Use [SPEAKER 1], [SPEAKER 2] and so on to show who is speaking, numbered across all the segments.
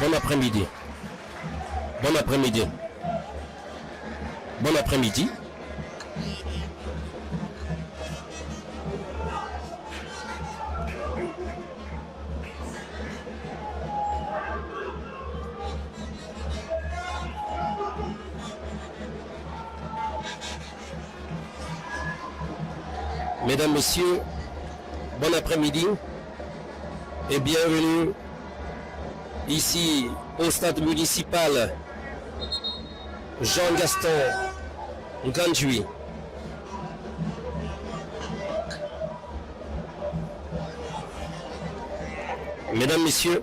[SPEAKER 1] Bon après-midi. Bon après-midi. Bon après-midi. Mesdames, Messieurs, bon après-midi et bienvenue ici au stade municipal Jean-Gaston Ngandjoui. Mesdames, Messieurs,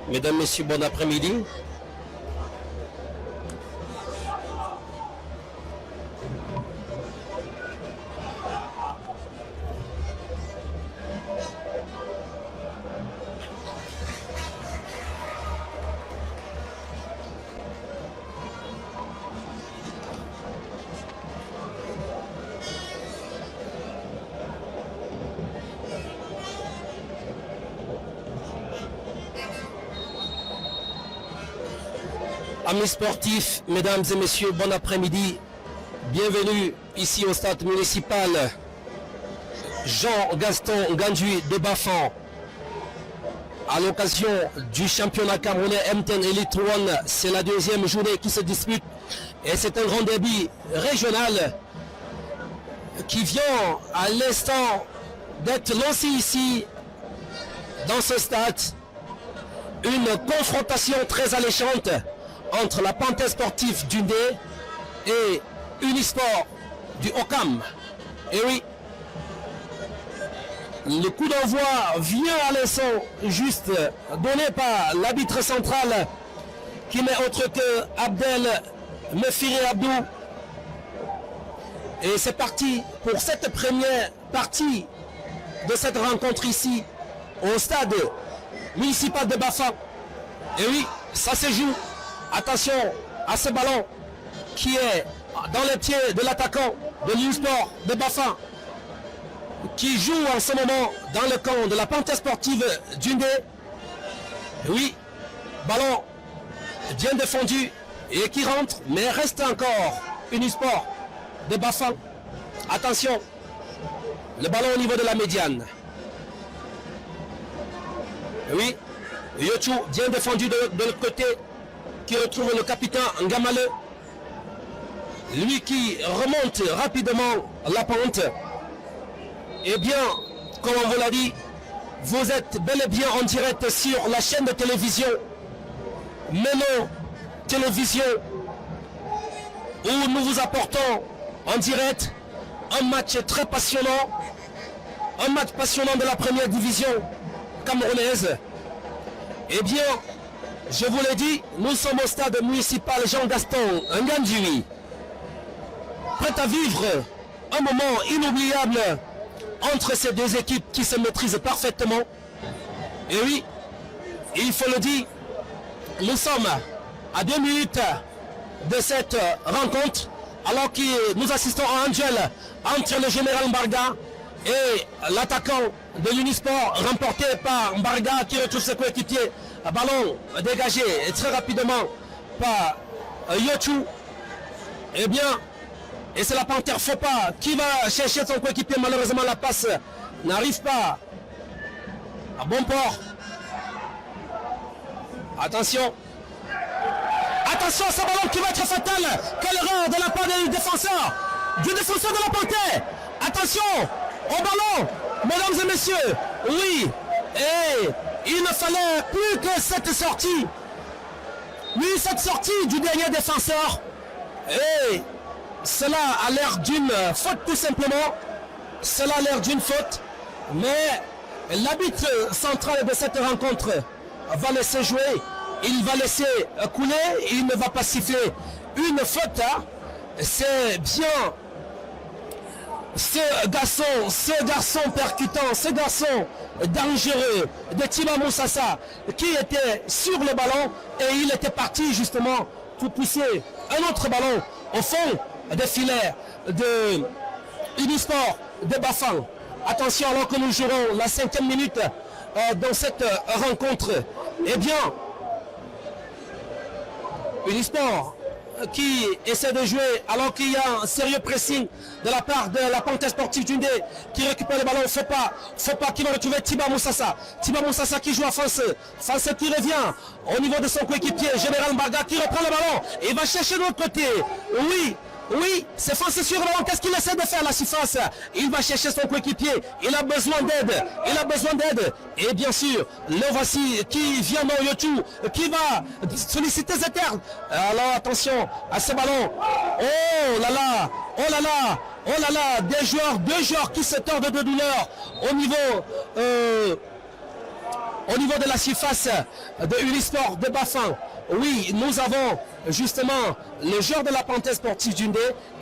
[SPEAKER 1] Mesdames, Messieurs, bon après-midi. Amis sportifs, mesdames et messieurs, bon après-midi. Bienvenue ici au stade municipal Jean-Gaston Ngandjoui de Bafan. À l'occasion du championnat camerounais M10 Elite One, c'est la deuxième journée qui se dispute et c'est un grand derby régional qui vient à l'instant d'être lancé ici dans ce stade. Une confrontation très alléchante entre la Panthère sportive du Ndé et Unisport du Okam. Et oui, le coup d'envoi vient à l'instant juste donné par l'arbitre central qui n'est autre que Abdel Mefiri Abdou. Et c'est parti pour cette première partie de cette rencontre ici au stade municipal de Bafan. Et oui, ça se joue. Attention à ce ballon qui est dans les pieds de l'attaquant de l'Unisport de Bafan qui joue en ce moment dans le camp de la Panthère sportive du Ndé. Oui, ballon bien défendu et qui rentre, mais reste encore Unisport de Bafan. Attention, le ballon au niveau de la médiane. Oui, Yotu bien défendu de l'autre côté, qui retrouve le capitaine Ngamale, lui qui remonte rapidement la pente. Eh bien, comme on vous l'a dit, vous êtes bel et bien en direct sur la chaîne de télévision Meno Télévision, où nous vous apportons en direct un match très passionnant, un match passionnant de la première division camerounaise. Eh bien, je vous l'ai dit, nous sommes au stade municipal Jean-Gaston Ngandjoui, prêt à vivre un moment inoubliable entre ces deux équipes qui se maîtrisent parfaitement. Et oui, il faut le dire, nous sommes à 2 minutes de cette rencontre, alors que nous assistons à un duel entre le général Mbarga et l'attaquant de l'Unisport, remporté par Mbarga qui retrouve ses coéquipiers. Ballon dégagé très rapidement par Yotu. Eh bien, et c'est la Panthère Fopa qui va chercher son coéquipier. Malheureusement, la passe n'arrive pas à bon port. Attention. Attention à ce ballon qui va être fatal. Quelle erreur de la part du défenseur de la Panthère. Attention au ballon, mesdames et messieurs. Oui, et il ne fallait plus que cette sortie. Oui, cette sortie du dernier défenseur. Et cela a l'air d'une faute tout simplement. Cela a l'air d'une faute. Mais l'arbitre central de cette rencontre va laisser jouer. Il va laisser couler. Il ne va pas siffler une faute. C'est bien ce garçon percutant, ce garçon dangereux de Tiba Moussassa qui était sur le ballon et il était parti justement pour pousser un autre ballon au fond des filets de Unisport de Bafang. Attention, alors que nous jouerons la 5e minute dans cette rencontre, eh bien, Unisport qui essaie de jouer alors qu'il y a un sérieux pressing de la part de la Panthère sportive d'Undé qui récupère le ballon. Faut pas qui va retrouver Tiba Moussassa. Tiba Moussassa qui joue à Fonse. Fonse qui revient au niveau de son coéquipier Général Mbaga qui reprend le ballon et va chercher de l'autre côté. Oui, c'est Fonse sur le ballon. Qu'est-ce qu'il essaie de faire la surface? Il va chercher son coéquipier. Il a besoin d'aide. Et bien sûr, le voici qui vient dans Yotu, qui va solliciter Zeter. Alors attention à ce ballon. Oh là là, deux joueurs qui se tordent de douleur au niveau de la surface de Unisport de Bafang. Oui, nous avons justement le joueur de la Panthère sportive d'Undé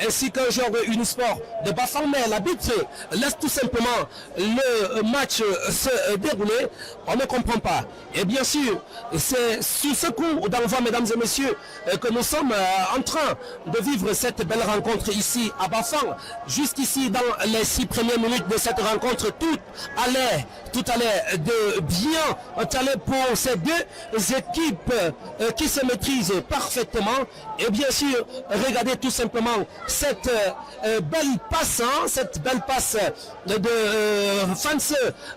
[SPEAKER 1] ainsi qu'un joueur de Unisport de Bafang, mais l'arbitre laisse tout simplement le match se dérouler. On ne comprend pas. Et bien sûr, c'est sous ce coup d'envoi, mesdames et messieurs, que nous sommes en train de vivre cette belle rencontre ici à Bafang. Jusqu'ici, dans les 6 premières minutes de cette rencontre, tout allait de bien aller pour ces deux équipes qui se maîtrisent parfaitement. Et bien sûr, regardez tout simplement cette belle passe, de Fanse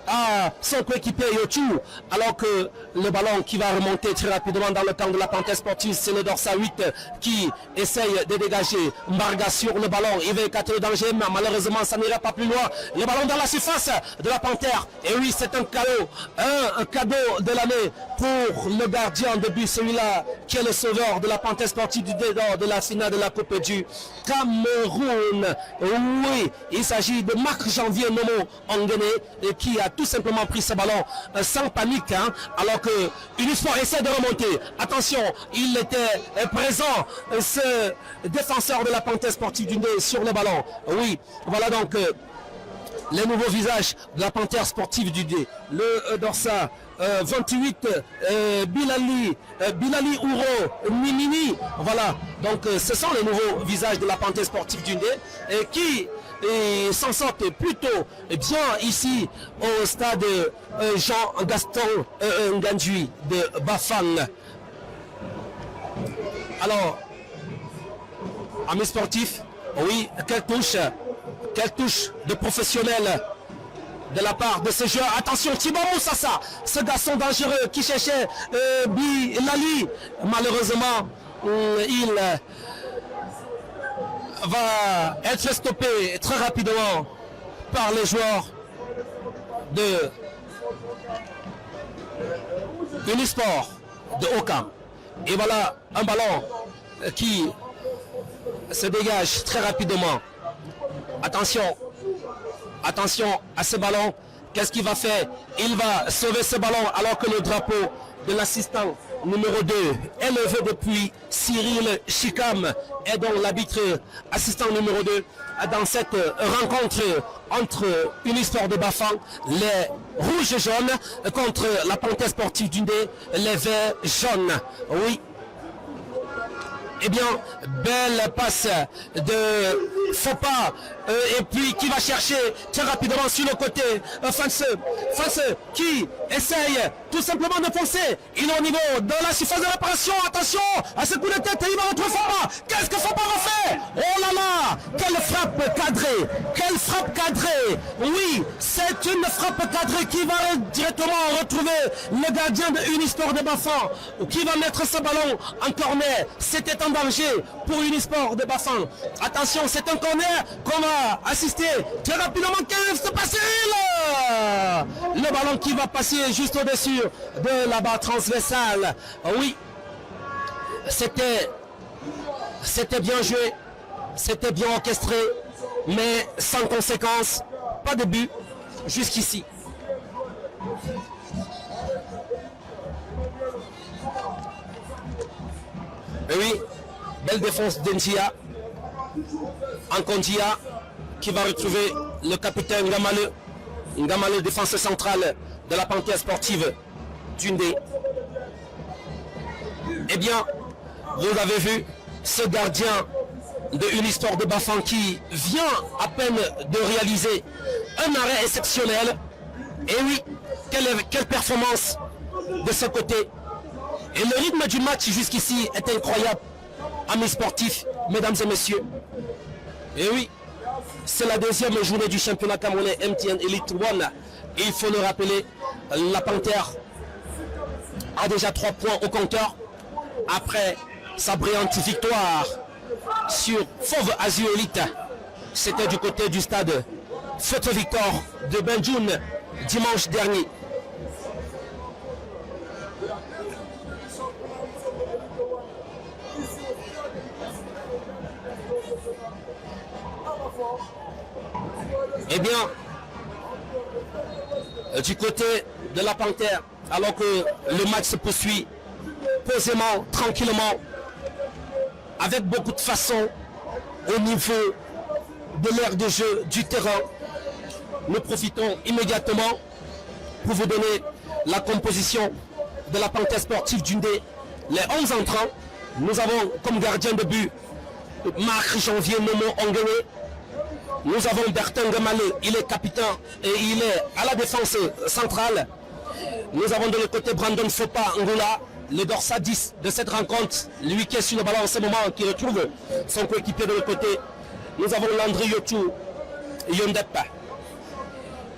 [SPEAKER 1] à son coéquipier Yotu, alors que le ballon qui va remonter très rapidement dans le camp de la Panthère sportive, c'est le Dorsa 8 qui essaye de dégager Mbarga sur le ballon. Il va écarter le danger, mais malheureusement ça n'ira pas plus loin. Le ballon dans la surface de la Panthère. Et oui, c'est un cadeau de l'année pour le gardien de but, celui-là qui est le sauveur de la Panthère sportive du Dédor de la finale de la Coupe du Cameroun. Oui, il s'agit de Marc-Janvier Nomo Anguené qui a tout simplement pris ce ballon sans panique, alors que Unisport essaie de remonter. Attention, il était présent, ce défenseur de la Panthère sportive du Dédor sur le ballon. Oui, voilà donc les nouveaux visages de la Panthère sportive du D. Le Dorsa 28, Bilali Ouro, Mimini. Voilà, donc ce sont les nouveaux visages de la Panthère sportive du D qui s'en sortent plutôt bien ici au stade Jean-Gaston Ngandjui de Bafang. Alors, amis sportifs, oui, quelle touche de professionnel de la part de ce joueur. Attention, Tiba Moussassa, ce garçon dangereux qui cherchait Bilali. Malheureusement, il va être stoppé très rapidement par les joueurs de Unisport de Okam. Et voilà un ballon qui se dégage très rapidement. Attention à ce ballon. Qu'est-ce qu'il va faire? Il va sauver ce ballon alors que le drapeau de l'assistant numéro 2 est levé depuis Cyril Chikam est donc l'arbitre assistant numéro 2 dans cette rencontre entre Unisport de Bafang, les rouges et jaunes, contre la Panthère sportive d'Undé, les verts jaunes. Oui. Eh bien, belle passe de Fopa et puis qui va chercher très rapidement sur le côté France qui essaye tout simplement de foncer. Il est au niveau de la surface de réparation. Attention à ce coup de tête, il va retrouver Fapa. Qu'est-ce que Fapa va faire? Oh là là, quelle frappe cadrée, quelle frappe cadrée. Oui, c'est une frappe cadrée qui va directement retrouver le gardien de Unisport de Bafang, qui va mettre ce ballon en corner. C'était en danger pour Unisport de Bafang. Attention, c'est un corner qu'on va assister très rapidement. Qu'est-ce qui se passe? Le ballon qui va passer juste au-dessus de la barre transversale. Oui, c'était bien joué, c'était bien orchestré, mais sans conséquence, pas de but jusqu'ici. Et oui, belle défense d'Njia. Ankondia qui va retrouver le capitaine Ngamale, défenseur central de la Panthère sportive d'Undé. Eh bien, vous avez vu ce gardien de Unisport de Bafang qui vient à peine de réaliser un arrêt exceptionnel. Et oui, quelle performance de ce côté. Et le rythme du match jusqu'ici est incroyable, amis sportifs, mesdames et messieurs. Et oui, c'est la deuxième journée du championnat camerounais MTN Elite One. Et il faut le rappeler, la Panthère a déjà 3 points au compteur après sa brillante victoire sur Fauve Azur Elite. C'était du côté du stade Photo Victor de Benjoun dimanche dernier. Eh bien, du côté de la Panthère, alors que le match se poursuit posément, tranquillement, avec beaucoup de façon au niveau de l'aire de jeu du terrain, nous profitons immédiatement pour vous donner la composition de la Panthère sportive d'Undé. Les 11 entrants, nous avons comme gardien de but Marc Janvier Nomo Ongwe. Nous avons Bertin Gamale, il est capitaine et il est à la défense centrale. Nous avons de l'autre côté Brandon Fopa Ngoula, le dorsal 10 de cette rencontre, lui qui est sur le ballon en ce moment, qui retrouve son coéquipier de l'autre côté. Nous avons Landry Yotou Yondep,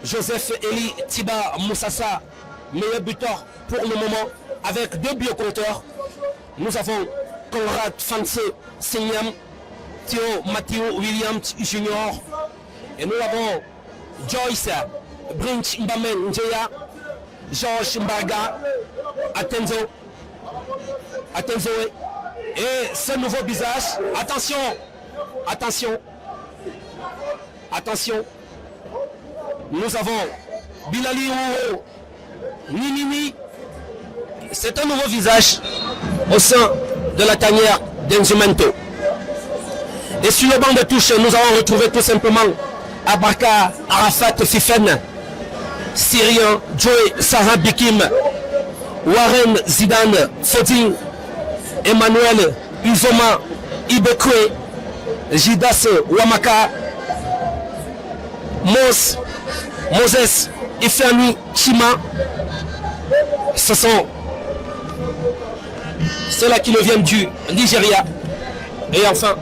[SPEAKER 1] Joseph Eli Tiba Moussassa, meilleur buteur pour le moment, avec 2 buts au compteur. Nous avons Conrad Fanse Signam, Theo Matthew Williams Junior, et nous avons Joyce Brinch Mbamen Njeya, Georges Mbaga, Atenzo, et ce nouveau visage, attention, nous avons Bilali Ouro, Ninini, c'est un nouveau visage au sein de la tanière d'Enzumento. Et sur le banc de touche, nous avons retrouvé tout simplement Abaka Arafat Fifen, Syrien Joey Sarah Bikim, Warren Zidane Foding, Emmanuel Uzoma Ibekwe, Jidas Wamaka, Moses Ifeani Chima. Ce sont ceux-là qui nous viennent du Nigeria. Et enfin,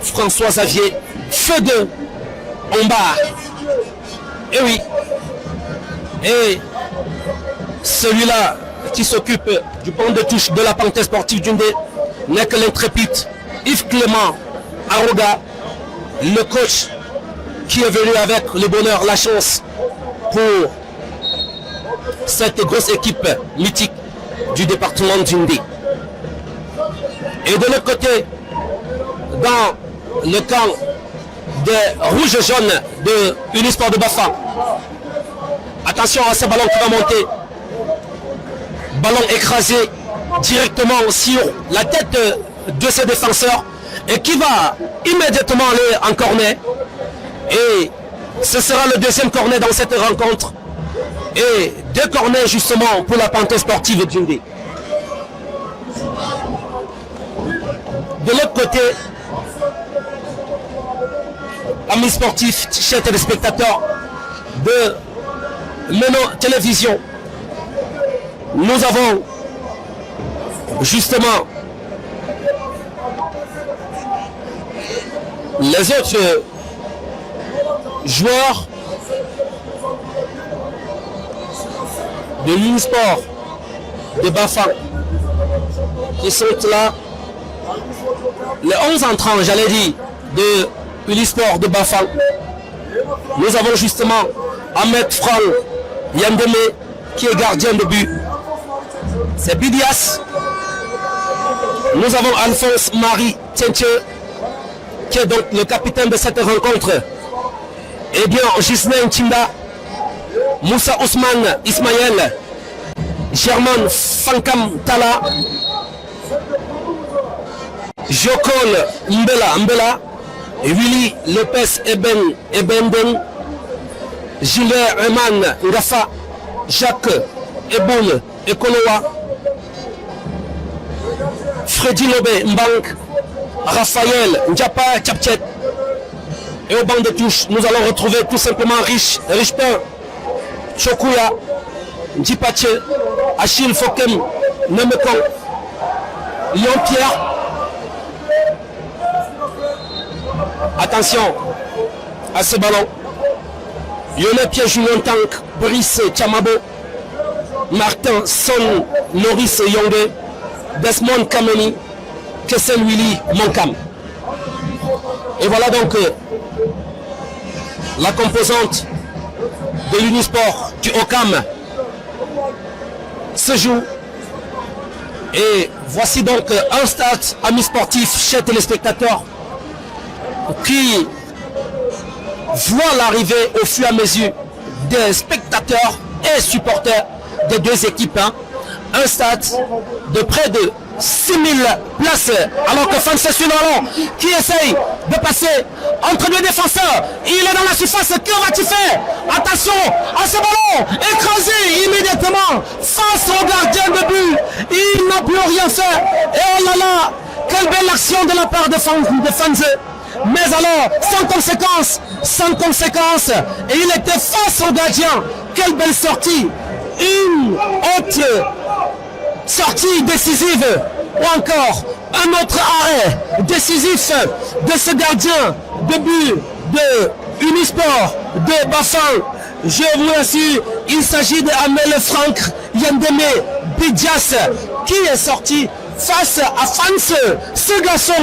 [SPEAKER 1] François Xavier, feu de Ombar. Et oui. Et celui-là qui s'occupe du banc de touche de la Panthère sportive d'Undé n'est que l'intrépide Yves Clément Aroga, le coach qui est venu avec le bonheur, la chance pour cette grosse équipe mythique du département d'Undé. Et de l'autre côté, dans le camp des rouges et jaunes de Unisport de Bafang, attention à ce ballon qui va monter. Ballon écrasé directement sur la tête de ses défenseurs et qui va immédiatement aller en corner. Et ce sera le deuxième corner dans cette rencontre. Et 2 corners justement pour la Panthère sportive d'Undé. De l'autre côté, amis sportifs, chers téléspectateurs de Meno Télévision, nous avons justement les autres joueurs de l'Unisport de Bafang qui sont là, les 11 entrants, j'allais dire, de l'Unisport de Bafang. Nous avons justement Ahmed Franck Yandeme qui est gardien de but. C'est Bidias. Nous avons Alphonse Marie Tienche qui est donc le capitaine de cette rencontre. Et bien Gislain Chinda, Moussa Ousmane Ismaël, Germain Fankam Tala, Jokol Mbela, Willy Lopez Ebenden, Gilbert Eman Ngafa, Jacques Eboun Ekolowa, Freddy Lobe Mbank, Raphaël Ndjapa Tchapchet. Et au banc de touche, nous allons retrouver tout simplement Richepin, Chokuya, Ndjipache, Achille Fokem, Nemekong, Lyon-Pierre. Attention à ce ballon. Lionel Pierre Julien Tank, Brice Chamabo, Martin Son, Norris Yonge, Desmond Kameni, Kessel Willy Monkam. Et voilà donc la composante de l'Unisport du Okam se joue. Et voici donc un stade ami-sportif, chers téléspectateurs, qui voit l'arrivée au fur et à mesure des spectateurs et supporters des deux équipes. Un stade de près de 6000 places, alors que Fanse sur le ballon qui essaye de passer entre deux défenseurs. Il est dans la surface, que va-t-il faire? Attention à ce ballon, écrasé immédiatement face au gardien de but. Il n'a plus rien fait. Et oh là là, quelle belle action de la part de Fanse. Mais alors, sans conséquence, et il était face au gardien. Quelle belle sortie. Une autre sortie décisive, ou encore un autre arrêt décisif de ce gardien de but de Unisport de Bafang. Je vous assure, il s'agit d'Amel Franck Yandeme Bidias qui est sorti face à France, ce garçon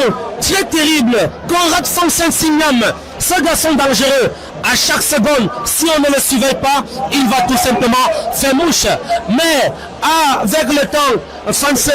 [SPEAKER 1] très terrible, Conrad Fonsen Signam, ce garçon dangereux. À chaque seconde, si on ne le suivait pas, il va tout simplement faire mouche. Mais avec le temps, France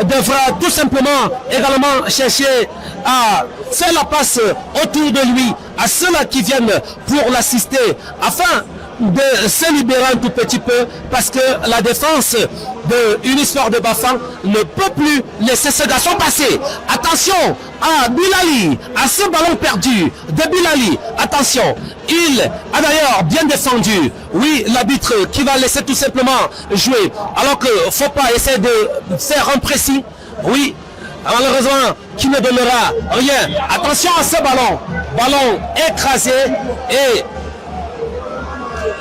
[SPEAKER 1] devra tout simplement également chercher à faire la passe autour de lui à ceux-là qui viennent pour l'assister, afin de se libérer un tout petit peu, parce que la défense de Unisport de Bafang ne peut plus laisser ce garçon passer. Attention à Bilali, à ce ballon perdu de Bilali. Attention, il a d'ailleurs bien défendu. Oui, l'arbitre qui va laisser tout simplement jouer, alors que faut pas essayer de faire un précis. Oui, malheureusement, qui ne donnera rien. Attention à ce ballon. Ballon écrasé et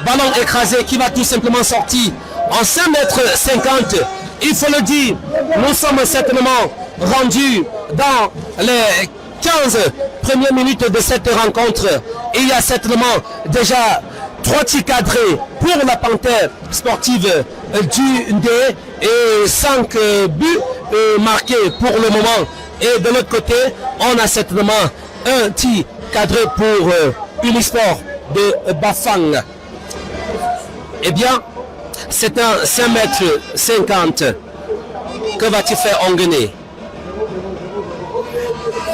[SPEAKER 1] ballon écrasé qui va tout simplement sortir en 5,50 m. Il faut le dire, nous sommes certainement rendus dans les 15 premières minutes de cette rencontre. Il y a certainement déjà 3 tirs cadrés pour la Panthère sportive du D et 5 buts marqués pour le moment. Et de l'autre côté, on a certainement un tir cadré pour Unisport de Bafang. Eh bien, c'est un 5,50 m. Que va-t-il faire Onguené,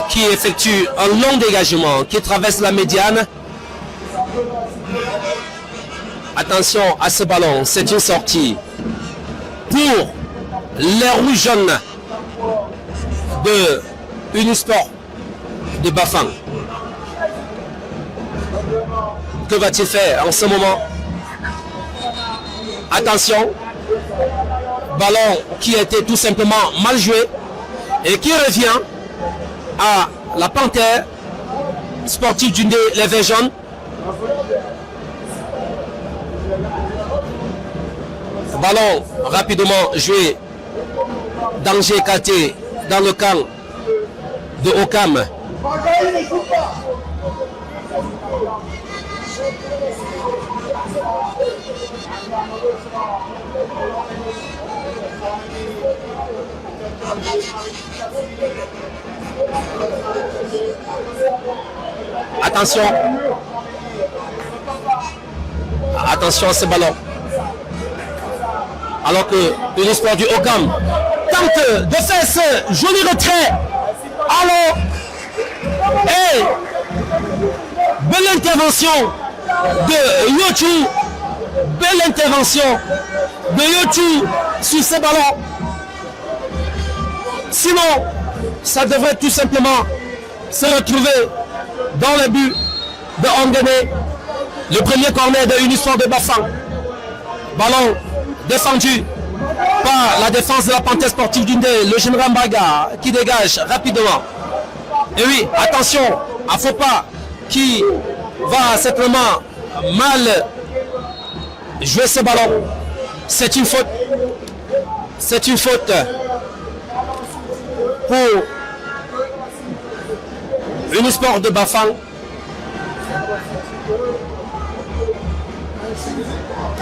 [SPEAKER 1] qui effectue un long dégagement, qui traverse la médiane. Attention à ce ballon, c'est une sortie pour les rouges jaunes de Unisport de Bafang. Que va-t-il faire en ce moment? Attention, ballon qui a été tout simplement mal joué et qui revient à la Panthère sportif d'une les Verts jaunes. Ballon rapidement joué. Danger écarté dans le camp de Okam. Attention. Attention à ce ballon. Alors que le sport du Okam tente de faire ce joli retrait. Alors, et belle intervention de Yotu. Belle intervention de Yotu sur ce ballon. Sinon, ça devrait tout simplement se retrouver dans le but de Ongene. Le premier corner de Unisport de Bafang. Ballon défendu par la défense de la Panthère sportive d'Undé, le général Mbaga qui dégage rapidement. Et oui, attention à Fopa qui va certainement mal jouer ce ballon. C'est une faute. C'est une faute pour Unisport de Bafang.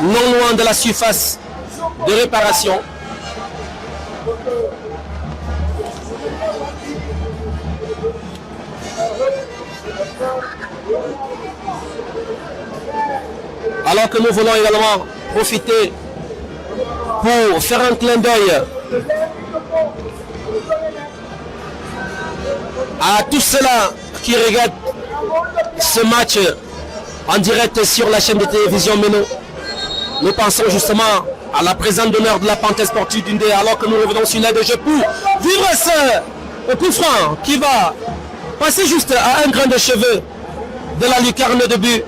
[SPEAKER 1] Non loin de la surface de réparation. Alors que nous voulons également profiter pour faire un clin d'œil à tous ceux-là qui regardent ce match en direct sur la chaîne de télévision Meno. Nous pensons justement à la présence d'honneur de la Panthère sportive d'Undé alors que nous revenons sur l'aide de jeu pour vivre ce coup franc qui va passer juste à un grain de cheveux de la lucarne de but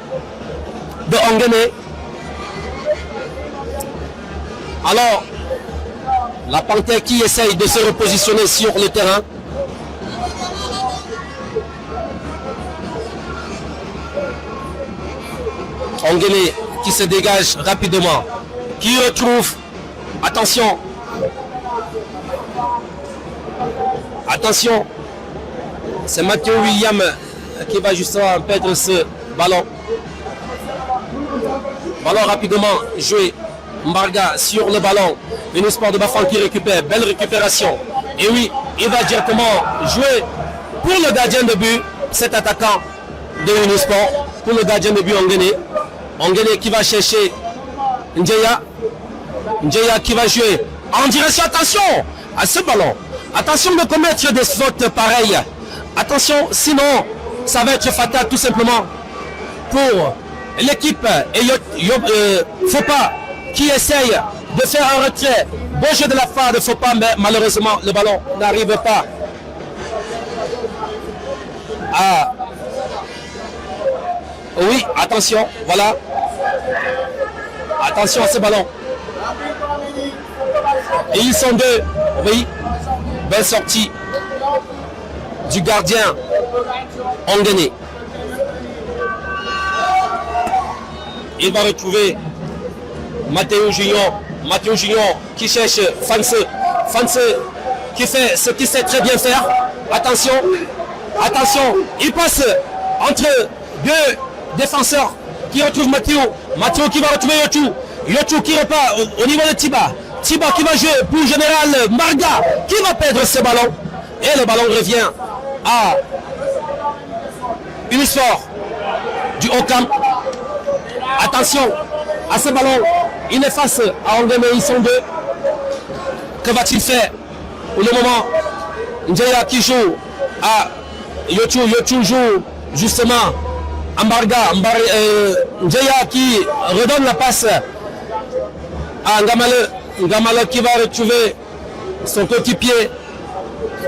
[SPEAKER 1] de Ongene. Alors, la Panthère qui essaye de se repositionner sur le terrain. Ongene qui se dégage rapidement, qui retrouve, attention, attention, c'est Mathieu William qui va justement perdre ce ballon. Ballon rapidement joué, Mbarga sur le ballon, Unisport de Bafang qui récupère, belle récupération. Et oui, il va directement jouer pour le gardien de but, cet attaquant de Unisport, pour le gardien de but Ongene. Ongene qui va chercher Njeya. Njeya qui va jouer en direction, attention à ce ballon. Attention de commettre des fautes pareilles. Attention, sinon ça va être fatal tout simplement pour l'équipe. Et Fopa qui essaye de faire un retrait. Bon jeu de la part de Fopa, mais malheureusement le ballon n'arrive pas à... Oui, attention, voilà. Attention à ce ballon. Et ils sont deux. Oui, belle sortie du gardien Ongene. Il va retrouver Matteo Junior. Matteo Junior qui cherche Fanse. Fanse qui fait ce qu'il sait très bien faire. Attention, attention, il passe entre deux défenseur qui retrouve Mathieu. Mathieu qui va retrouver Yotu. Yotu qui repart au niveau de Tiba. Tiba qui va jouer pour le général Marga qui va perdre ce ballon. Et le ballon revient à Unisport du Okam. Attention à ce ballon. Il est face à Ongene, ils sont deux. Que va-t-il faire pour le moment? Njeya qui joue à Yotu. Yotu joue justement Mbarga, Njeya qui redonne la passe à Ngamale. Ngamale qui va retrouver son coéquipier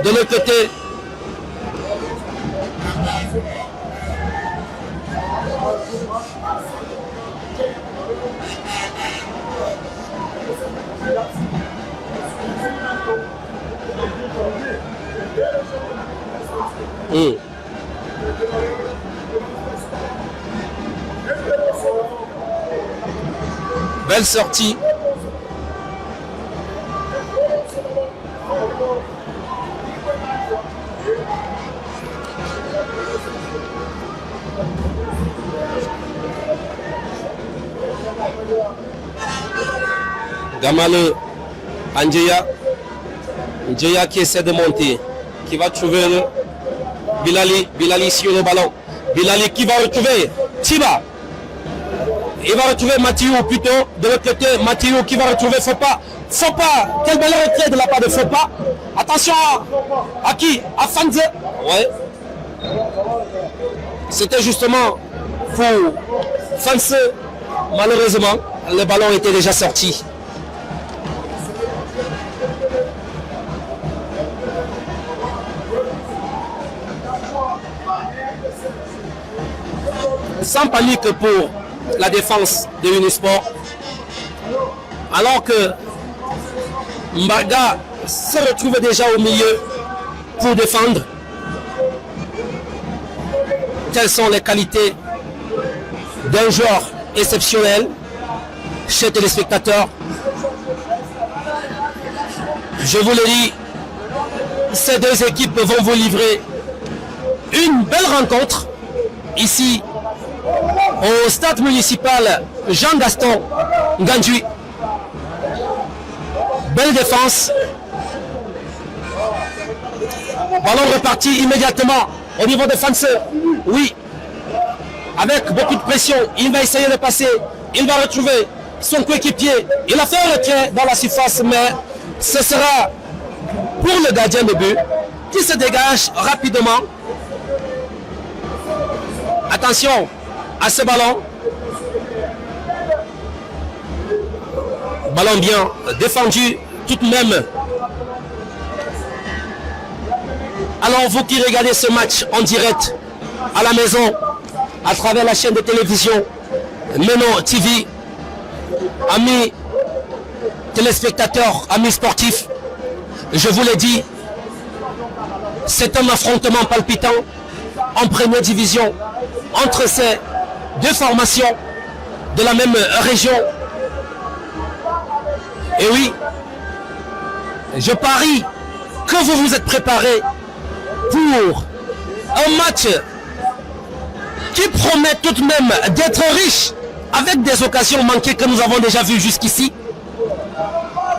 [SPEAKER 1] de l'autre côté. Belle sortie. Gamale, Andjeya. Andjeya qui essaie de monter. Qui va trouver le Bilali sur le ballon. Bilali qui va retrouver Tiba. Il va retrouver Mathieu plutôt de l'autre côté. Mathieu qui va retrouver Fopa. Quel bel retrait de la part de Fopa. Attention à qui? À Fanze. Ouais. C'était justement pour Fanze. Malheureusement, le ballon était déjà sorti. Sans panique pour la défense de Unisport. Alors que Mbaga se retrouve déjà au milieu pour défendre. Quelles sont les qualités d'un joueur exceptionnel chez téléspectateurs? Je vous le dis, ces deux équipes vont vous livrer une belle rencontre ici au stade municipal Jean-Gaston Gandui. Belle défense. Ballon reparti immédiatement au niveau de Fanse. Oui, avec beaucoup de pression, il va essayer de passer. Il va retrouver son coéquipier. Il a fait un retrait dans la surface, mais ce sera pour le gardien de but qui se dégage rapidement. Attention à ce ballon. Ballon bien défendu tout de même. Alors vous qui regardez ce match en direct à la maison, à travers la chaîne de télévision Meno TV, amis téléspectateurs, amis sportifs, je vous l'ai dit, c'est un affrontement palpitant en première division entre ces deux formations de la même région. Et oui, je parie que vous vous êtes préparés pour un match qui promet tout de même d'être riche avec des occasions manquées que nous avons déjà vues jusqu'ici,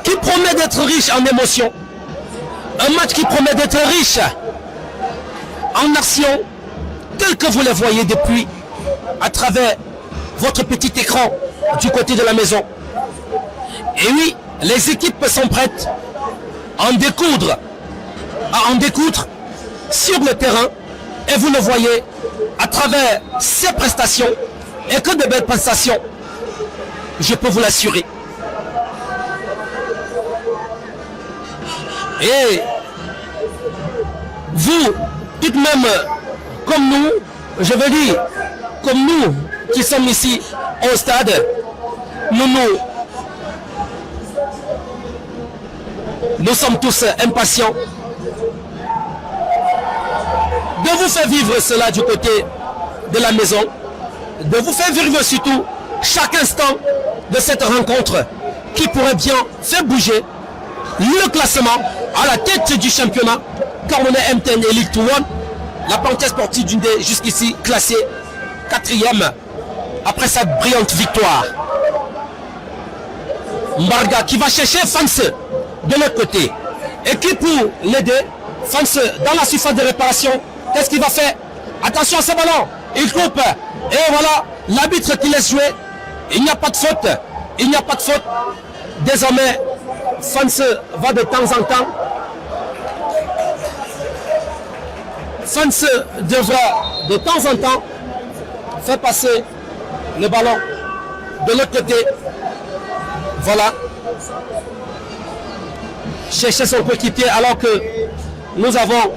[SPEAKER 1] qui promet d'être riche en émotions, un match qui promet d'être riche en actions telles que vous les voyez depuis à travers votre petit écran du côté de la maison. Et oui, les équipes sont prêtes à en découdre sur le terrain, et vous le voyez à travers ces prestations, et que de belles prestations, je peux vous l'assurer. Et vous, tout de même, comme nous, je veux dire, comme nous qui sommes ici au stade, nous sommes tous impatients de vous faire vivre cela du côté de la maison, de vous faire vivre surtout chaque instant de cette rencontre qui pourrait bien faire bouger le classement à la tête du championnat Camerounais MTN Elite 1. La Panthère sportive d'une jusqu'ici classée 4e après sa brillante victoire. Mbarga qui va chercher Fanse de l'autre côté. Et qui pour l'aider, Fanse dans la surface de réparation, qu'est-ce qu'il va faire? Attention à ce ballon, il coupe. Et voilà, l'arbitre qui laisse jouer. Il n'y a pas de faute. Il n'y a pas de faute. Désormais, Fanse va de temps en temps. Fanse devra de temps en temps faire passer le ballon de l'autre côté. Voilà. Chercher son coéquipier alors que nous avons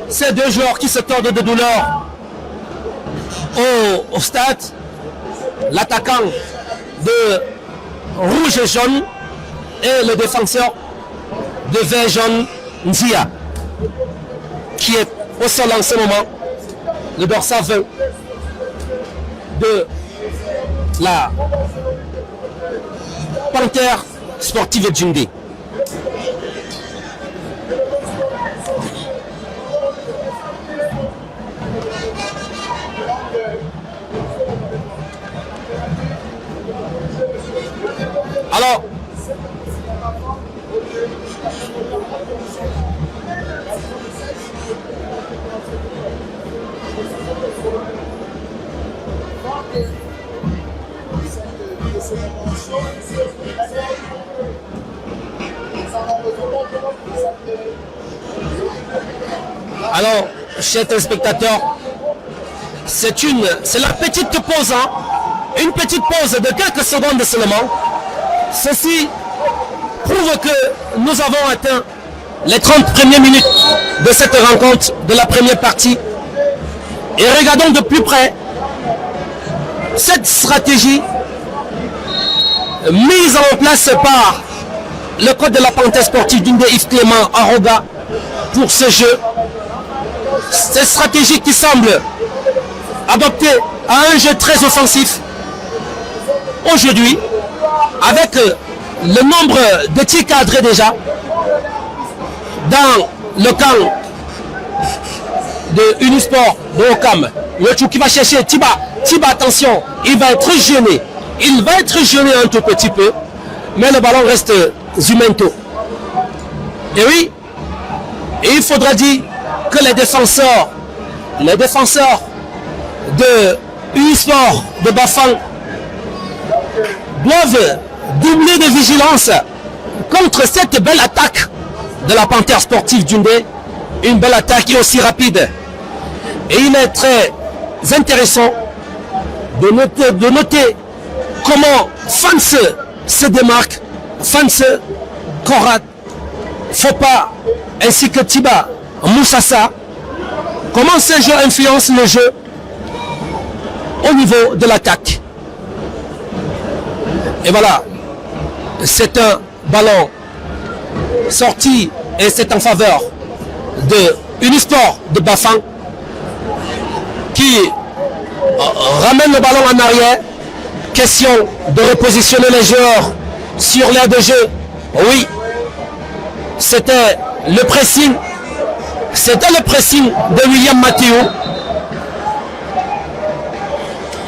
[SPEAKER 1] ces deux joueurs qui se tordent de douleur au stade. L'attaquant de rouge et jaune et le défenseur de vert jaune Nzia qui est au sol en ce moment, le dorsal 20 de la Panthère sportive d'Undé. Alors, chers téléspectateurs, c'est la petite pause, hein? Une petite pause de quelques secondes seulement. Ceci prouve que nous avons atteint les 30 premières minutes de cette rencontre de la première partie. Et regardons de plus près cette stratégie mise en place par le code de la Panthère sportive d'Undé, Yves Clément Aroga, pour ce jeu. Cette stratégie qui semble adoptée à un jeu très offensif aujourd'hui, avec le nombre de tirs cadrés déjà dans le camp de Unisport de Okam. Le Tchou qui va chercher Tiba. Tiba, attention, il va être gêné. Il va être gêné un tout petit peu, mais le ballon reste Zumento. Et oui, et il faudra dire que les défenseurs de Unisport de Bafang doivent doubler de vigilance contre cette belle attaque de la Panthère sportive d'Undé. Une belle attaque et aussi rapide. Et il est très intéressant de noter comment Fans se démarque. Fans, Korat, Fopa ainsi que Tiba Moussassa. Comment ce jeu influence le jeu au niveau de l'attaque. Et voilà, c'est un ballon sorti et c'est en faveur de Unisport de Bafang qui ramène le ballon en arrière. Question de repositionner les joueurs sur l'aire de jeu. Oui, c'était le pressing. C'était le pressing de William Mathieu.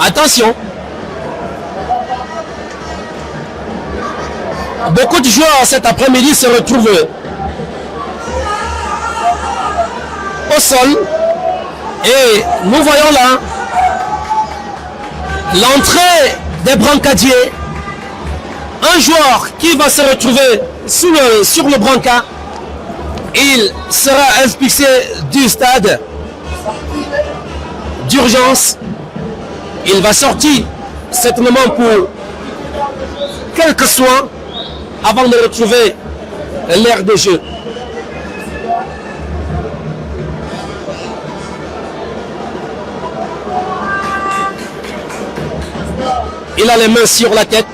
[SPEAKER 1] Attention. Beaucoup de joueurs cet après-midi se retrouvent au sol. Et nous voyons là l'entrée des brancadiers. Un joueur qui va se retrouver sur le brancard. Il sera expulsé du stade d'urgence. Il va sortir certainement pour quelques soins avant de retrouver l'aire de jeu. Il a les mains sur la tête.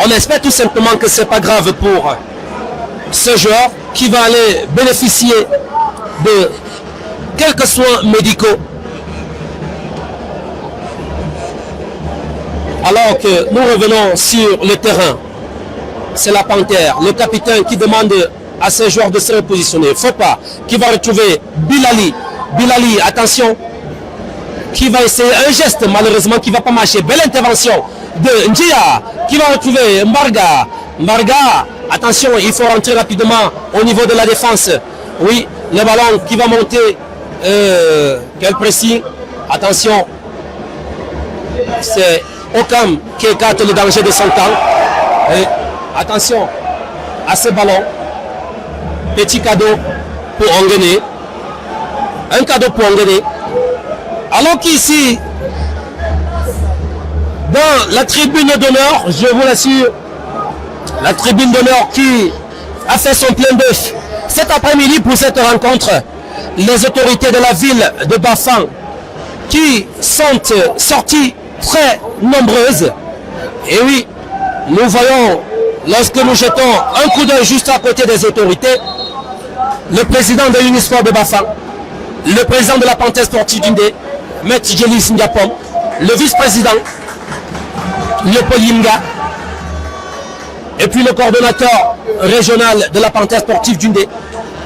[SPEAKER 1] On espère tout simplement que ce n'est pas grave pour ce joueur qui va aller bénéficier de quelques soins médicaux. Alors que nous revenons sur le terrain, c'est la Panthère, le capitaine qui demande à ses joueurs de se repositionner. Fopa qui va retrouver Bilali. Bilali, attention, qui va essayer un geste malheureusement qui ne va pas marcher. Belle intervention de Njia qui va retrouver Mbarga. Mbarga, attention, il faut rentrer rapidement au niveau de la défense. Oui, le ballon qui va monter. Quel précis. Attention, c'est Okam qui écarte le danger de son camp. Et attention à ce ballon. Petit cadeau pour Onguené. Un cadeau pour Onguené. Alors qu'ici, dans la tribune d'honneur, je vous l'assure, la tribune d'honneur qui a fait son plein d'œuf cet après-midi pour cette rencontre, les autorités de la ville de Bafang qui sont sorties très nombreuses. Et oui, nous voyons, lorsque nous jetons un coup d'œil juste à côté des autorités, le président de l'Unisport de Bafang, le président de la Panthère sportive d'Undé, Maître Djelis Ndiapom, le vice-président Léopold Yimga, Et puis le coordonnateur régional de la Panthère sportive d'Undé,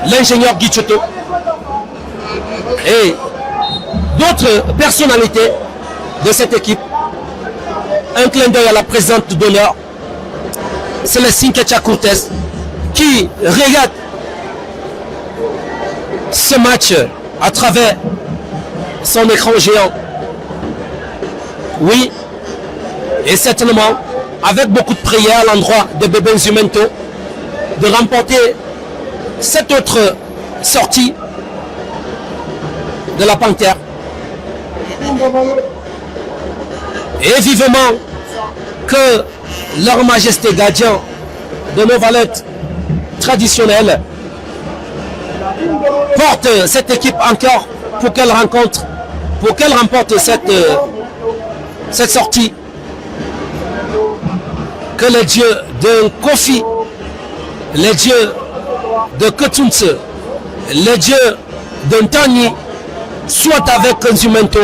[SPEAKER 1] l'ingénieur Guy Choto. Et d'autres personnalités de cette équipe. Un clin d'œil à la présidente d'honneur, Célestine Ketcha Cortez, qui regarde ce match à travers son écran géant. Oui, et certainement avec beaucoup de prières à l'endroit de Bébé Nzumento de remporter cette autre sortie de la Panthère. Et vivement que leur majesté gardien de nos valeurs traditionnelles porte cette équipe encore pour qu'elle rencontre, pour qu'elle remporte cette sortie. Que les dieux de Kofi, les dieux de Kotunce, les dieux de Ntani soient avec Nzumento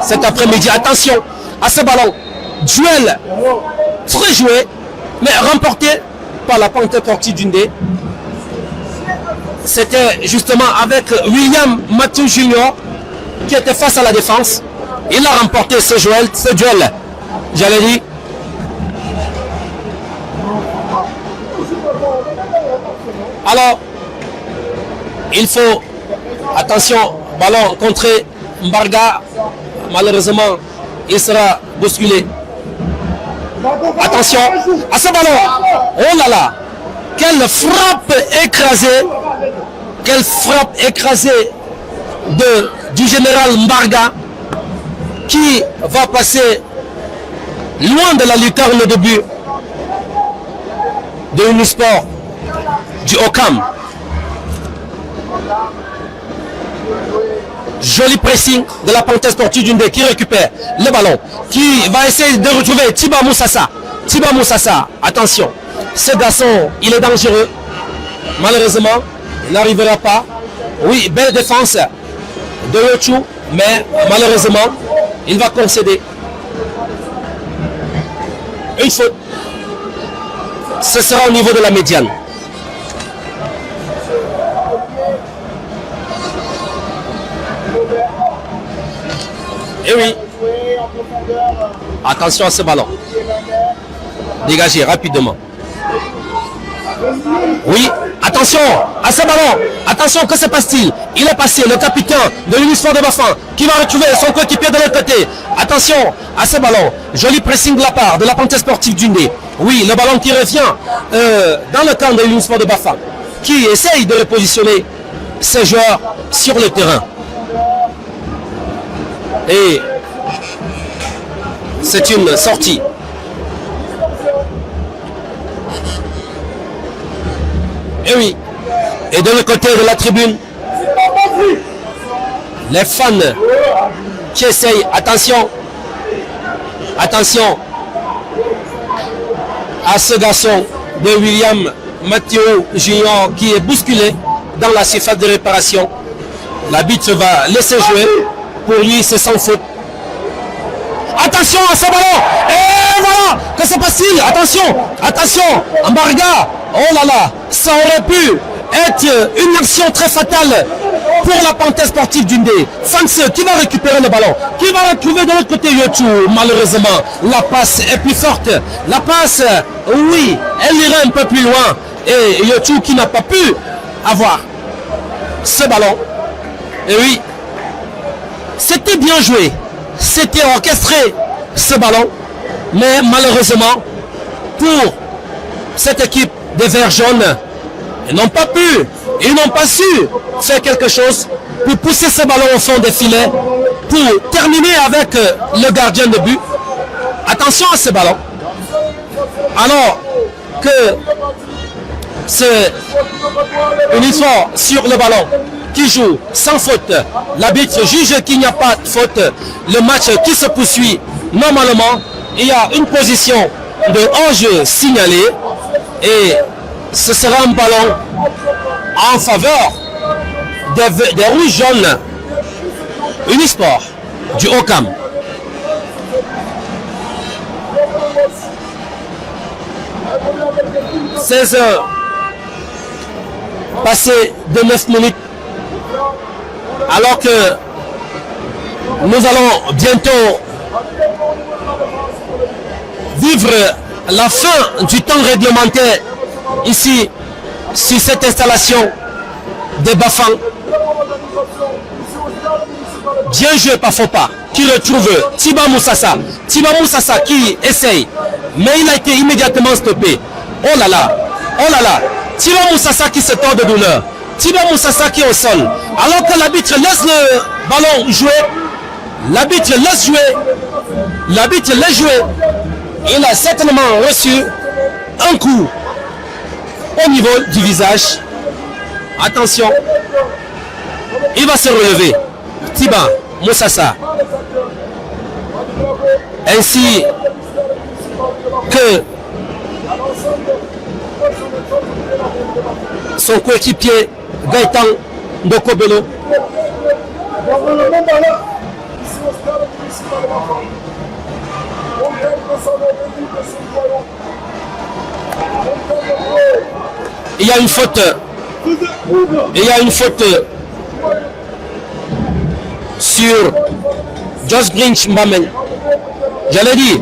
[SPEAKER 1] cet après-midi. Attention à ce ballon. Duel très joué, mais remporté par la Panthère sportive d'Undé. C'était justement avec William Mathieu Junior qui était face à la défense. Il a remporté ce duel. J'allais dire. Alors, il faut, attention, ballon contré, Mbarga, malheureusement, il sera bousculé. Attention à ce ballon. Oh là là, quelle frappe écrasée du général Mbarga qui va passer loin de la lucarne de but de Unisport du Ocam. Joli pressing de la Panthère sportive d'Undé qui récupère le ballon, qui va essayer de retrouver Tiba Moussassa. Tiba Moussassa, attention, ce garçon, il est dangereux. Malheureusement, il n'arrivera pas. Oui, belle défense de Yochou, mais malheureusement, il va concéder. Une faute. Ce sera au niveau de la médiane. Et oui. Attention à ce ballon. Dégagez rapidement. Oui, attention à ce ballon. Attention, que se passe-t-il? Il est passé, le capitaine de l'Unisport de Bafan qui va retrouver son coéquipier de l'autre côté. Attention à ce ballon. Joli pressing de la part de la Panthère sportive d'Undé. Oui, le ballon qui revient dans le camp de l'Unisport de Bafan qui essaye de repositionner ses joueurs sur le terrain. Et c'est une sortie. Et oui. Et de l'autre côté de la tribune, les fans qui essayent, attention à ce garçon de William Mathieu Junior qui est bousculé dans la surface de réparation. L'arbitre va laisser jouer. Pour lui, c'est sans faute. Attention à ce ballon. Et voilà. Que se passe-t-il? Attention. Mbarga. Oh là là. Ça aurait pu être une action très fatale pour la Panthère sportive d'Undé. Fanse qui va récupérer le ballon. Qui va retrouver de l'autre côté Yochou. Malheureusement, la passe est plus forte. La passe, oui, elle irait un peu plus loin. Et Yochou qui n'a pas pu avoir ce ballon. Et oui. C'était bien joué, c'était orchestré ce ballon, mais malheureusement pour cette équipe des Verts jaunes, ils n'ont pas su faire quelque chose pour pousser ce ballon au fond des filets, pour terminer avec le gardien de but. Attention à ce ballon, alors que c'est une histoire sur le ballon qui joue sans faute. L'arbitre juge qu'il n'y a pas de faute. Le match qui se poursuit normalement. Il y a une position de hors-jeu signalée et ce sera un ballon en faveur des rouges jaunes Unisport du Ocam. 16 heures passées de 9 minutes. Alors que nous allons bientôt vivre la fin du temps réglementaire ici sur cette installation de Bafang. Bien joué par Fopa qui retrouve Tiba Moussassa. Tiba Moussassa qui essaye, mais il a été immédiatement stoppé. Oh là là, oh là là. Tiba Moussassa qui se tord de douleur. Tiba Moussassa qui est au sol. Alors que l'arbitre laisse le ballon jouer. L'arbitre laisse jouer. L'arbitre laisse jouer. Il a certainement reçu un coup au niveau du visage. Attention. Il va se relever. Tiba Moussassa. Ainsi que son coéquipier Gaëtan Ndokobelo. Il y a une faute. Il y a une faute sur Josh Grinch Mbamen. J'allais dire.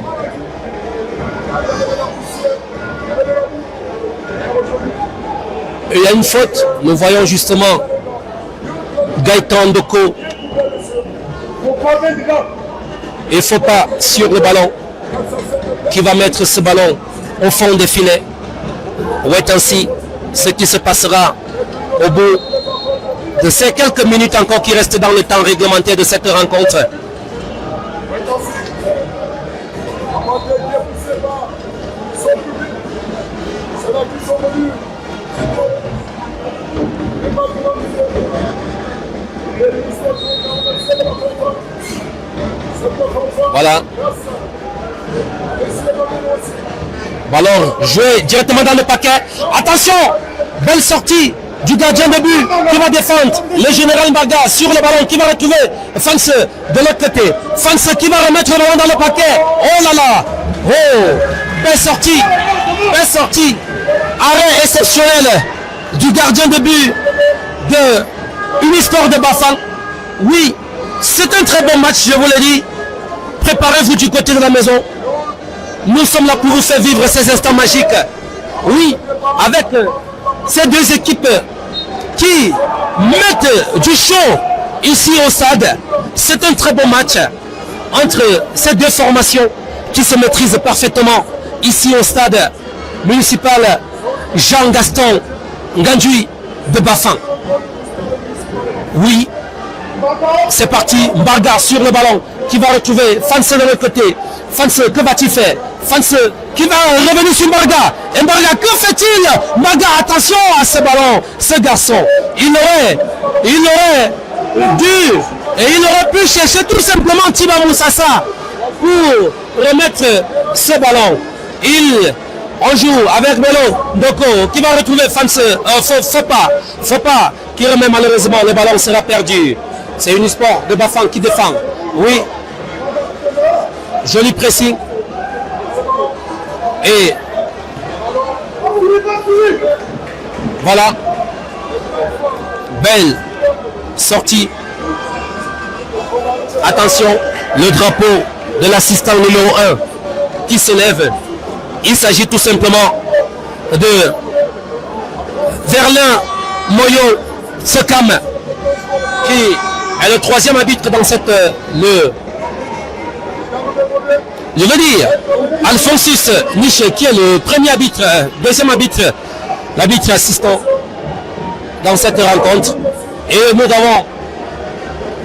[SPEAKER 1] Il y a une faute. Nous voyons justement Gaëtan Ndoko. Il ne faut pas sur le ballon qui va mettre ce ballon au fond des filets. Voyez ainsi ce qui se passera au bout de ces quelques minutes encore qui restent dans le temps réglementaire de cette rencontre. Voilà. Ballon joué directement dans le paquet. Attention, belle sortie du gardien de but qui va défendre le général Mbaga sur le ballon, qui va retrouver Fans de l'autre côté. Fans qui va remettre le ballon dans le paquet. Oh là là. Oh, belle sortie. Belle sortie. Arrêt exceptionnel du gardien de but de Unisport de Bafang. Oui, c'est un très bon match, je vous l'ai dit. Préparez-vous du côté de la maison. Nous sommes là pour vous faire vivre ces instants magiques. Oui, avec ces deux équipes qui mettent du show ici au stade. C'est un très bon match entre ces deux formations qui se maîtrisent parfaitement ici au stade municipal Jean-Gaston Ngandui de Bafang. Oui, c'est parti. Mbarga sur le ballon qui va retrouver Fans de l'autre côté. Fans, que va-t-il faire? Fans qui va revenir sur Mbarga. Et Mbarga, que fait-il? Mbarga, attention à ce ballon, ce garçon. Il aurait dû et il aurait pu chercher tout simplement Tiba Moussassa pour remettre ce ballon. On joue avec Melo Ndoko qui va retrouver Fans. Faut pas qui remet malheureusement le ballon sera perdu. C'est Unisport de Bafang qui défend. Oui. Joli pressing. Et voilà. Belle sortie. Attention, le drapeau de l'assistant numéro 1 qui s'élève. Il s'agit tout simplement de Verlin Moyo Sekam qui est le troisième arbitre dans cette je veux dire Alphonsus Niche qui est le premier arbitre, deuxième arbitre, l'arbitre assistant dans cette rencontre. Et nous avons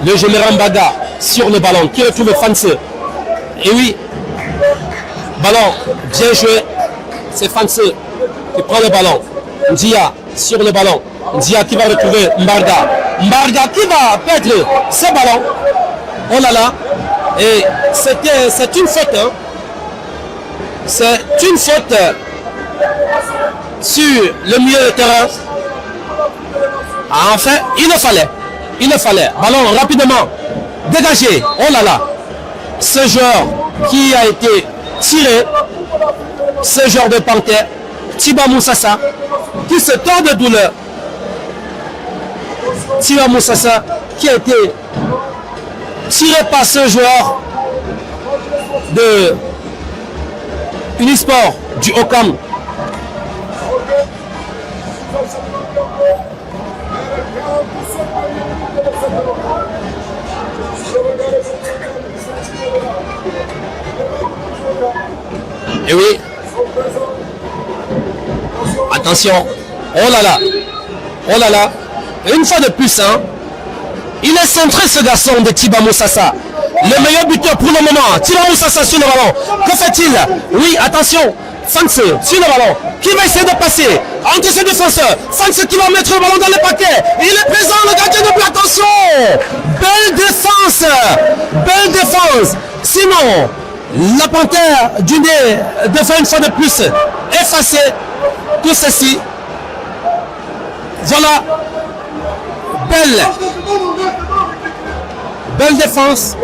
[SPEAKER 1] le général Mbaga sur le ballon qui retrouve Fans. Et oui, ballon bien joué, c'est Fans qui prend le ballon. Ndia sur le ballon. Ndia qui va retrouver Mbarga. Mbarga qui va perdre ce ballon. Oh là là. Et c'est une faute. Hein. C'est une faute sur le milieu de terrain. Ah, enfin, il le fallait. Ballon rapidement dégagé. Oh là là. Ce joueur qui a été tiré, ce genre de panthère Tiba Moussassa qui se tord de douleur. Tiba Moussassa qui a été tiré par ce joueur de Unisport du Okam. Et oui. Attention. Oh là là. Oh là là. Et une fois de plus, hein, il est centré ce garçon de Tiba Moussassa. Le meilleur buteur pour le moment. Tiba Moussassa sur le ballon. Que fait-il? Oui, attention. Fanse sur le ballon. Qui va essayer de passer entre ses défenseurs? Fanse qui va mettre le ballon dans le paquet. Il est présent, le gardien de but. Attention. Belle défense. Belle défense. Sinon, la panthère du nez devrait une fois de plus effacer tout ceci. Voilà. Belle défense.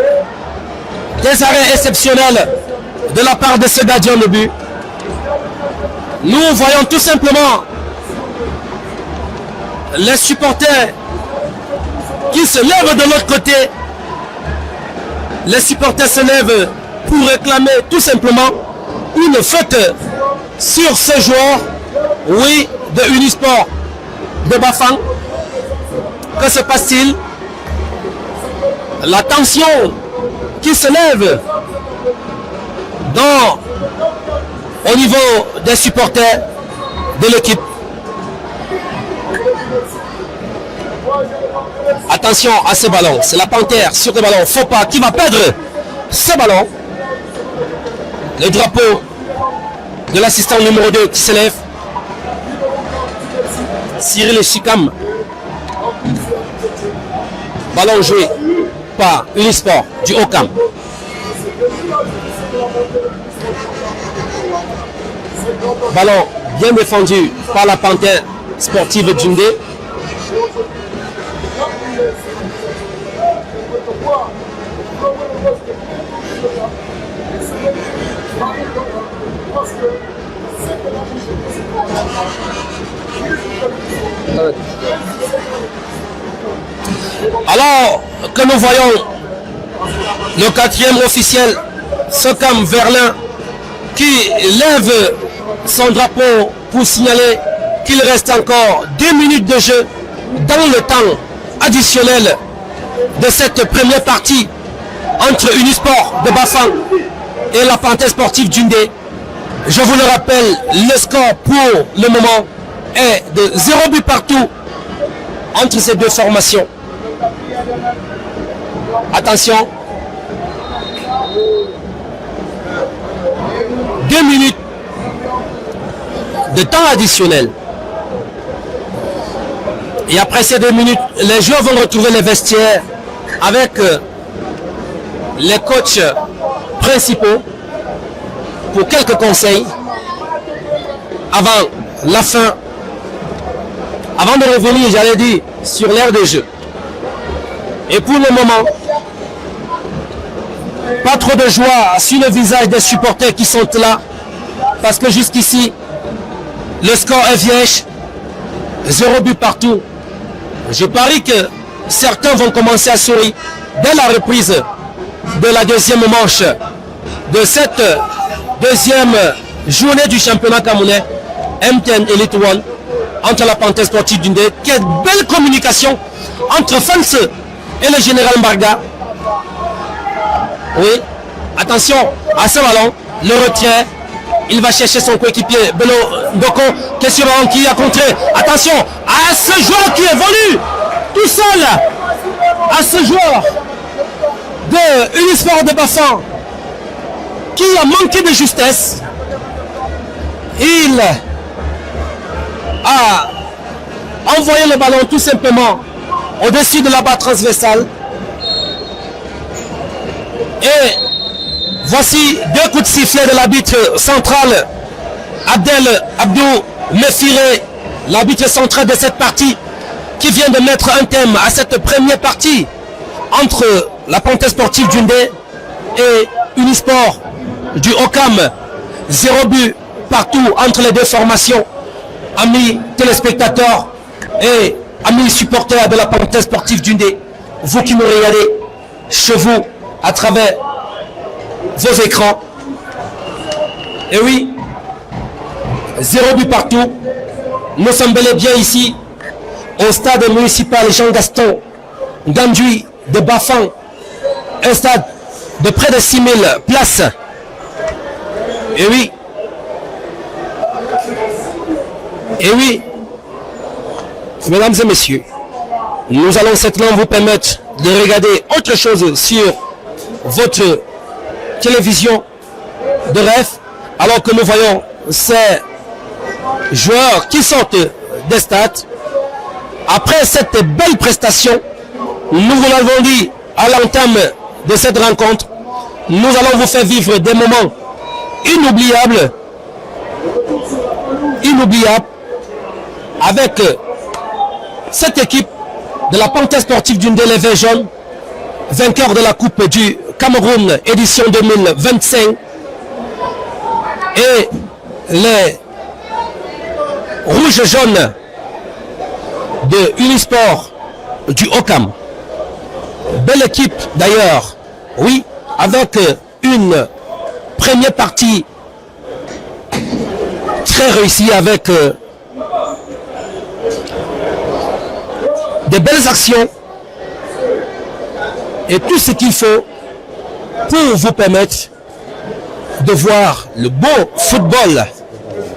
[SPEAKER 1] Des arrêts exceptionnels de la part de ce gardien de but. Nous voyons tout simplement les supporters qui se lèvent de l'autre côté. Les supporters se lèvent pour réclamer tout simplement une faute sur ce joueur, oui, de Unisport de Bafang. Que se passe-t-il? La tension qui se lève au niveau des supporters de l'équipe. Attention à ce ballon, c'est la panthère sur le ballon. Faut pas, qui va perdre ce ballon. Le drapeau de l'assistant numéro 2 qui s'élève. Cyril Chikam. Ballon joué par Unisport du Okam. Ballon bien défendu par la panthère sportive Djundé. Alors que nous voyons le quatrième officiel, Sokam Verlin, qui lève son drapeau pour signaler qu'il reste encore 2 minutes de jeu dans le temps additionnel de cette première partie entre Unisport de Bafang et la panthère sportive Djundé. Je vous le rappelle, le score pour le moment est de 0 but partout entre ces deux formations. Attention. 2 minutes de temps additionnel. Et après ces 2 minutes, les joueurs vont retrouver les vestiaires avec les coachs principaux pour quelques conseils avant la fin, avant de revenir, j'allais dire, sur l'aire de jeu. Et pour le moment, pas trop de joie sur le visage des supporters qui sont là, parce que jusqu'ici, le score est vierge, 0 but partout. Je parie que certains vont commencer à sourire dès la reprise de la deuxième manche de cette deuxième journée du championnat camerounais MTN Elite One entre la panthère sportive Djundé. Quelle belle communication entre Fanse et le général Mbarga. Oui, attention à ce ballon, le retrait. Il va chercher son coéquipier Belo Doko, question qui a contré. Attention à ce joueur qui est venu tout seul, à ce joueur de Unisport de Bafang qui a manqué de justesse. Il a envoyé le ballon tout simplement au-dessus de la barre transversale. Et voici 2 coups de sifflet de l'arbitre central Abdel Abdou Mefiré, l'arbitre central de cette partie, qui vient de mettre un thème à cette première partie entre la panthère sportive Djundé et Unisport du Okam. 0 but partout entre les deux formations. Amis téléspectateurs et amis supporters de la parenthèse sportive d'Undé, vous qui me regardez chez vous à travers vos écrans. Et oui, 0 but partout. Nous sommes bel et bien ici au stade municipal Jean-Gaston Gandui de Bafang, un stade de près de 6000 places. Et oui, mesdames et messieurs, nous allons certainement vous permettre de regarder autre chose sur votre télévision de rêve, alors que nous voyons ces joueurs qui sortent des stades. Après cette belle prestation, nous vous l'avons dit à l'entame de cette rencontre, nous allons vous faire vivre des moments inoubliables avec cette équipe de la parenthèse sportive d'Undé les Verts jaunes, vainqueur de la Coupe du Cameroun édition 2025, et les rouges jaunes de Unisport du Ocam. Belle équipe d'ailleurs, oui, avec une première partie très réussie avec des belles actions et tout ce qu'il faut pour vous permettre de voir le beau football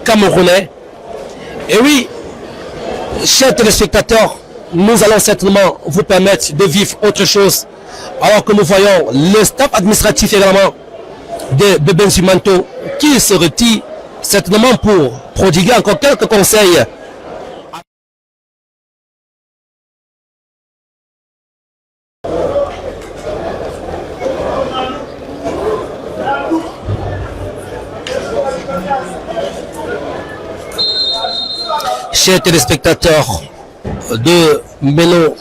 [SPEAKER 1] camerounais. Et oui, chers téléspectateurs, nous allons certainement vous permettre de vivre autre chose, alors que nous voyons le staff administratif également de Benzimanto qui se retire certainement pour prodiguer encore quelques conseils. Chers téléspectateurs de Melo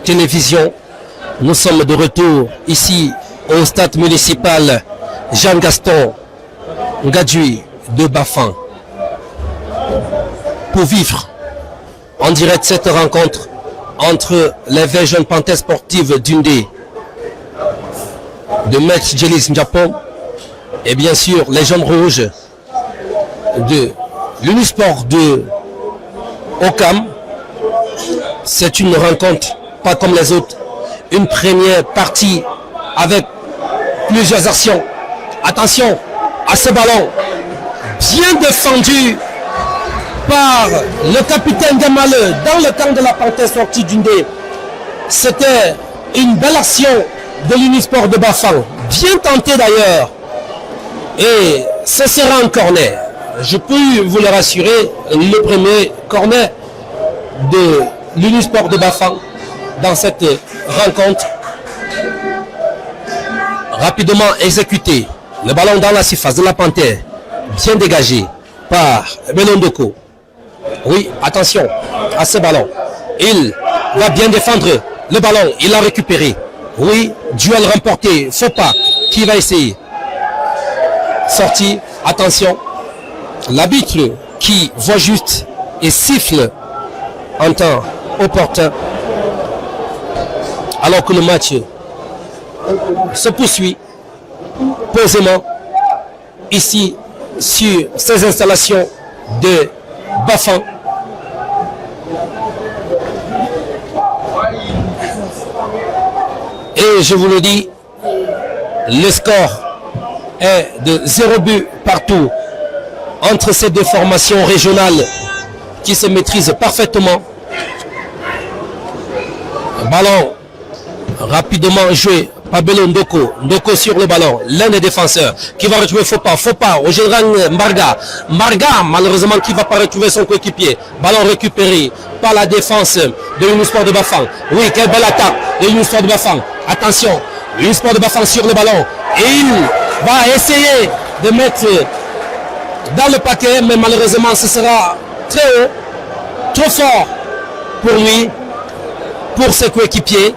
[SPEAKER 1] Télévision, nous sommes de retour ici au stade municipal Jean-Gaston Gandui de Bafang pour vivre en direct cette rencontre entre les Verts jeunes panthères sportives d'Undé de Maître Djelis Japon et bien sûr les jaunes rouges de l'Unisport de Ocam. C'est une rencontre pas comme les autres, une première partie avec plusieurs actions. Attention à ce ballon bien défendu par le capitaine Gamaleux dans le camp de la parenthèse sportive d'Undé. C'était une belle action de l'Unisport de Bafang, bien tenté d'ailleurs, et ce sera un corner. Je peux vous le rassurer, le premier corner de l'Unisport de Bafang dans cette rencontre. Rapidement exécuté, le ballon dans la surface de la panthère, bien dégagé par Belondoko. Oui, attention à ce ballon. Il va bien défendre le ballon, il l'a récupéré. Oui, duel remporté, faux pas, qui va essayer. Sortie, attention. L'arbitre qui voit juste et siffle en temps opportun, alors que le match se poursuit posément ici sur ces installations de Bafang. Et je vous le dis, le score est de 0 but partout entre ces deux formations régionales qui se maîtrisent parfaitement. Ballon rapidement joué par Bello Ndoko. Ndoko sur le ballon, l'un des défenseurs qui va retrouver faux pas au général Mbarga. Mbarga malheureusement qui va pas retrouver son coéquipier. Ballon récupéré par la défense de l'Unisport de Bafang. Oui, quelle belle attaque de l'Unisport de Bafang. Attention, l'Unisport de Bafang sur le ballon et il va essayer de mettre dans le paquet, mais malheureusement ce sera très haut, trop fort pour lui, pour ses coéquipiers.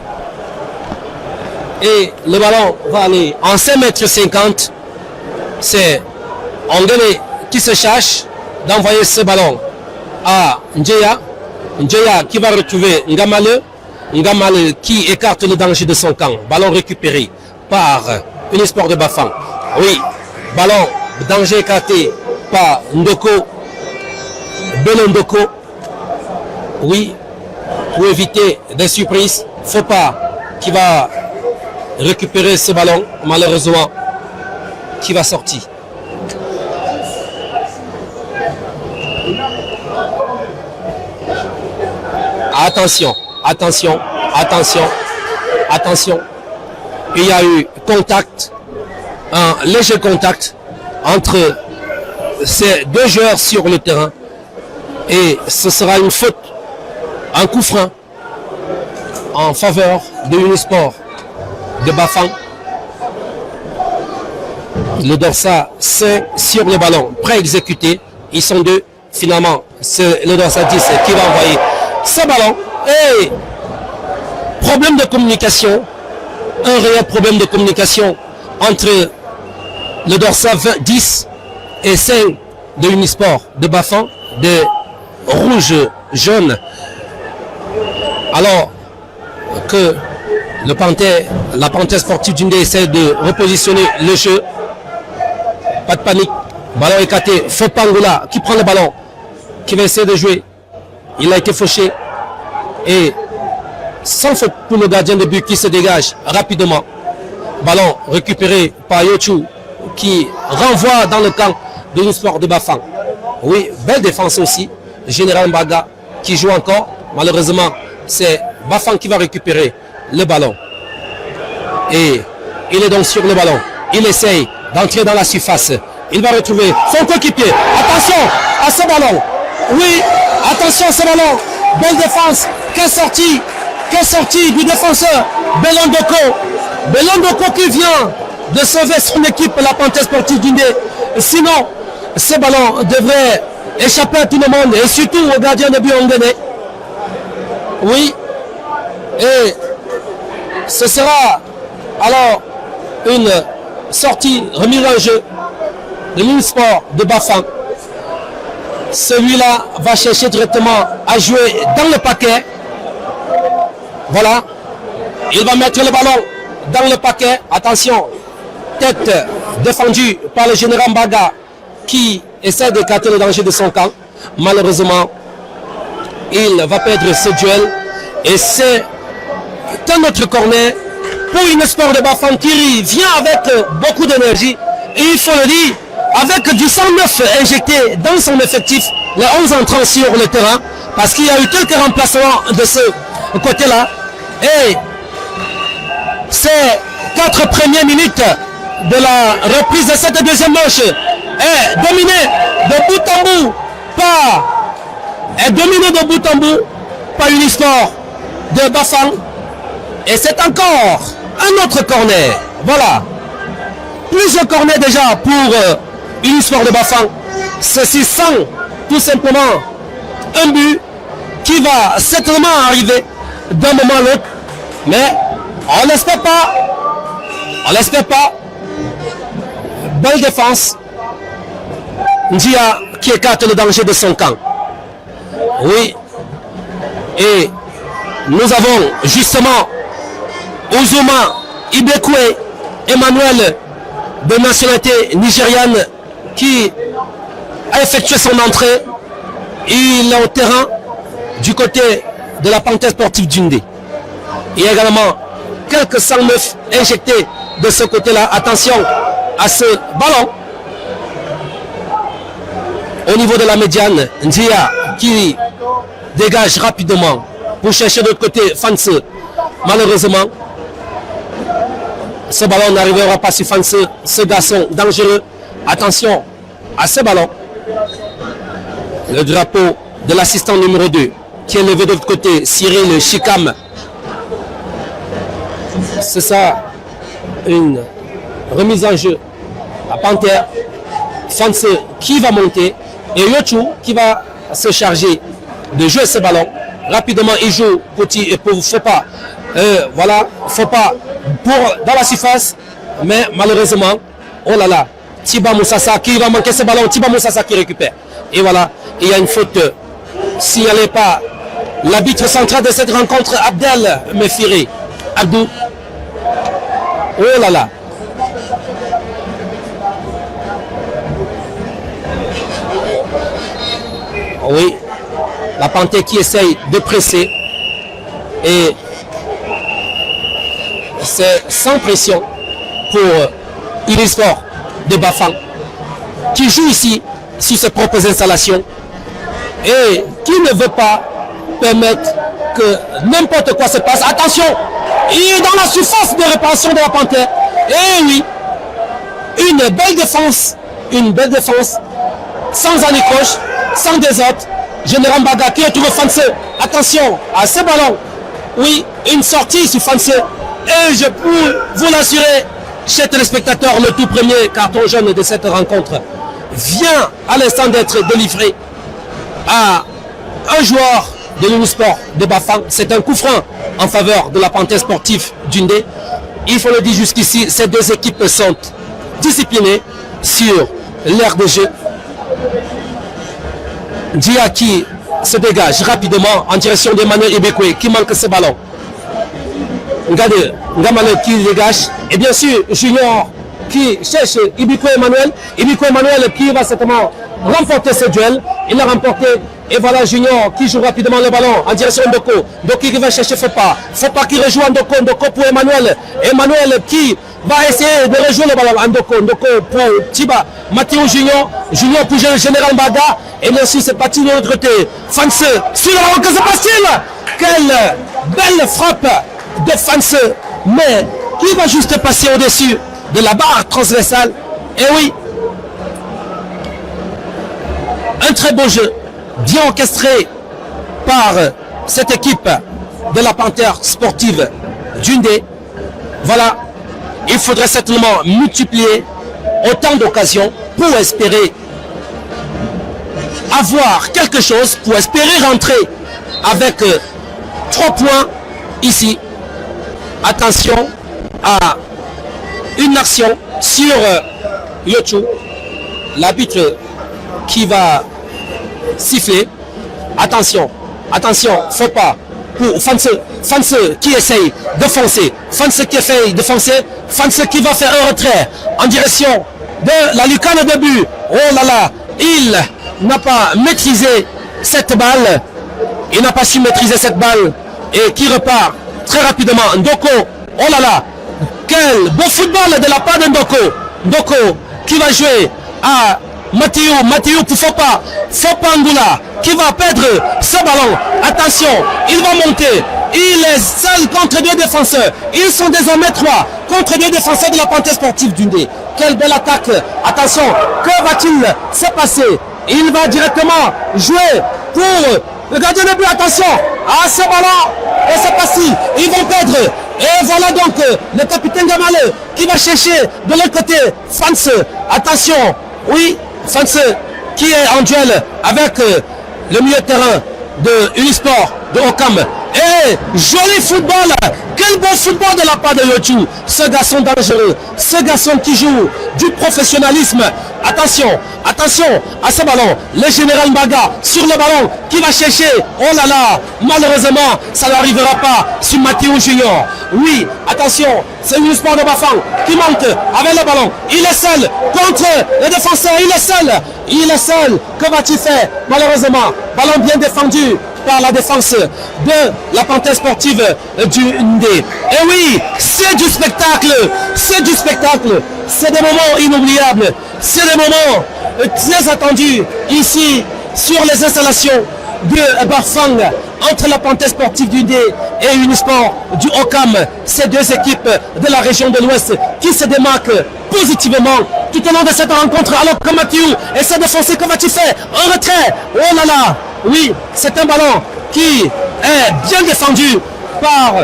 [SPEAKER 1] Et le ballon va aller en 5,50 m. C'est Angele qui qui se cherche d'envoyer ce ballon à Ndjeya. Ndjeya qui va retrouver Ngamale. Ngamale qui écarte le danger de son camp. Ballon récupéré par Unisport de Bafang. Oui, ballon, danger écarté par Ndoko. Belondoko. Oui, pour éviter des surprises. Faut pas qui va récupérer ce ballon, malheureusement, qui va sortir. Attention, attention, attention, attention. Il y a eu contact, un léger contact entre ces deux joueurs sur le terrain. Et ce sera une faute, un coup franc en faveur de Unisport de Bafang. Le Dorsa 5 sur le ballon, pré-exécuté. Ils sont deux. Finalement, c'est le Dorsa 10 qui va envoyer ce ballon. Et problème de communication, un réel problème de communication entre le Dorsa 10 et 5 de Unisport de Bafang, de rouge, jaune. Alors que la Panthère sportive d'Undé essaie de repositionner le jeu. Pas de panique. Ballon écarté. Fopangola qui prend le ballon, qui va essayer de jouer. Il a été fauché. Et sans faute pour le gardien de but qui se dégage rapidement. Ballon récupéré par Yochu qui renvoie dans le camp de l'Unisport de Bafang. Oui, belle défense aussi. Général Mbaga qui joue encore. Malheureusement, c'est Bafang qui va récupérer le ballon. Et il est donc sur le ballon. Il essaye d'entrer dans la surface. Il va retrouver son coéquipier. Attention à ce ballon. Oui, attention à ce ballon. Belle défense. Quelle sortie du défenseur Belondoko. Belondoko qui vient de sauver son équipe, la Panthère sportive d'Undé. Sinon, ce ballon devrait échapper à tout le monde et surtout au gardien de but angolais. Oui. Et ce sera alors une sortie remise en jeu de l'Unisport de Bafang. Celui-là va chercher directement à jouer dans le paquet. Voilà. Il va mettre le ballon dans le paquet. Attention. Tête défendue par le général Mbaga qui essaie d'écarter le danger de son camp. Malheureusement, il va perdre ce duel. Et c'est un autre corner pour Unisport de Bafang qui vient avec beaucoup d'énergie. Et il faut le dire, avec du 109 injecté dans son effectif, les 11 entrants sur le terrain, parce qu'il y a eu quelques remplacements de ce côté-là. Et ces 4 premières minutes de la reprise de cette deuxième manche est dominée de bout en bout par Unisport de Bafang. Et c'est encore un autre corner. Voilà. Plusieurs corners déjà pour Unisport de Bafang. Ceci sans tout simplement un but qui va certainement arriver d'un moment à l'autre. Mais on l'espère pas. On l'espère pas. Belle défense. Ndia qui écarte le danger de son camp. Oui. Et nous avons justement Uzuma Ibekwe Emmanuel de nationalité nigériane qui a effectué son entrée. Il est au terrain du côté de la Panthère sportive d'Undé. Il y a également quelques 109 injectés de ce côté-là. Attention à ce ballon. Au niveau de la médiane, Ndia qui dégage rapidement pour chercher de l'autre côté Fanse. Malheureusement, ce ballon n'arrivera pas sur Fanse, ce garçon dangereux. Attention à ce ballon. Le drapeau de l'assistant numéro 2 qui est levé de l'autre côté, Cyril Chikam. C'est ça, une remise en jeu. La Panthère, Fanse qui va monter et Yochu qui va se charger de jouer ce ballon. Rapidement, il joue petit et pauvre, faut pas. Voilà, faut pas pour dans la surface. Mais malheureusement, oh là là, Tiba Moussassa qui va manquer ce ballon. Tiba Moussassa qui récupère. Et voilà, il y a une faute signalée par l'arbitre central de cette rencontre, Abdel Mefiri. Abdou. Oh là là. Oui, la Panthère qui essaye de presser. Et c'est sans pression pour Unisport de Bafang, qui joue ici sur ses propres installations et qui ne veut pas permettre que n'importe quoi se passe. Attention, il est dans la surface de réparation de la Panthère. Et oui, une belle défense, sans anicroche, sans désordre. Général Baga qui retrouve Fanse. Attention à ce ballon. Oui, une sortie sur Fanse. Et je peux vous l'assurer, chers téléspectateurs, le tout premier carton jaune de cette rencontre vient à l'instant d'être délivré à un joueur de l'Unisport de Bafang. C'est un coup franc en faveur de la Panthère sportive d'Undé. Il faut le dire jusqu'ici, ces deux équipes sont disciplinées sur l'aire de jeu. Dia qui se dégage rapidement en direction d'Emmanuel Ibekwe qui manque ce ballon. Regardez, Ngamale qui dégage. Et bien sûr, Junior qui cherche Ibekwe Emmanuel. Ibekwe Emmanuel qui va certainement remporter ce duel. Il l'a remporté. Et voilà Junior qui joue rapidement le ballon en direction d'Ndoko. Ndoko qui va chercher Fopa. Fopa qui rejoue Ndoko. Ndoko pour Emmanuel. Emmanuel qui va essayer de rejouer le ballon. Ndoko. Ndoko pour Tiba. Mathéo Junior. Junior pour Général Baga. Et bien sûr c'est parti de l'autre côté. Fanse sur le ballon. Que se passe-t-il? Quelle belle frappe de Fanse. Mais qui va juste passer au-dessus de la barre transversale. Et oui. Un très beau jeu. Bien orchestré par cette équipe de la Panthère sportive d'Undé. Voilà, il faudrait certainement multiplier autant d'occasions pour espérer avoir quelque chose, pour espérer rentrer avec 3 points ici. Attention à une action sur Yochou, l'arbitre qui va siffler. Attention, faut pas pour Fanse qui essaye de foncer, Fanse qui essaye de foncer, Fanse qui va faire un retrait en direction de la lucarne de but. Oh là là, il n'a pas maîtrisé cette balle, il n'a pas su maîtriser cette balle et qui repart très rapidement. Ndoko, oh là là, quel beau football de la part de Ndoko. Ndoko qui va jouer à Mathieu pour Fopa Angoula qui va perdre ce ballon. Attention, il va monter. Il est seul contre 2 défenseurs. Ils sont désormais 3 contre 2 défenseurs de la Panthère sportive d'Undé. Quelle belle attaque. Attention, que va-t-il se passer? Il va directement jouer pour le gardien de but. Attention à ce ballon. Et c'est parti. Ils vont perdre. Et voilà donc le capitaine Gamale qui va chercher de l'autre côté Fanse. Attention. Oui, Fanse qui est en duel avec le milieu de terrain de Unisport de Okam. Et joli football, quel bon football de la part de Yochou. Ce garçon dangereux, ce garçon qui joue du professionnalisme. Attention à ce ballon. Le général Baga sur le ballon qui va chercher. Oh là là, malheureusement ça n'arrivera pas sur Mathéo Junior. Oui, attention, c'est Unisport de Bafang qui monte avec le ballon. Il est seul contre le défenseur, il est seul. Que va-t-il faire? Malheureusement, ballon bien défendu par la défense de la Panthère sportive du Ndé. Et oui, c'est du spectacle, c'est des moments inoubliables, c'est des moments très attendus ici sur les installations de Bafang entre la Panthère sportive du Ndé et Unisport du Okam. Ces deux équipes de la région de l'Ouest qui se démarquent positivement tout au long de cette rencontre. Alors que Mathieu essaie de foncer, que va-t-il faire? Un retrait. Oh là là. Oui, c'est un ballon qui est bien défendu par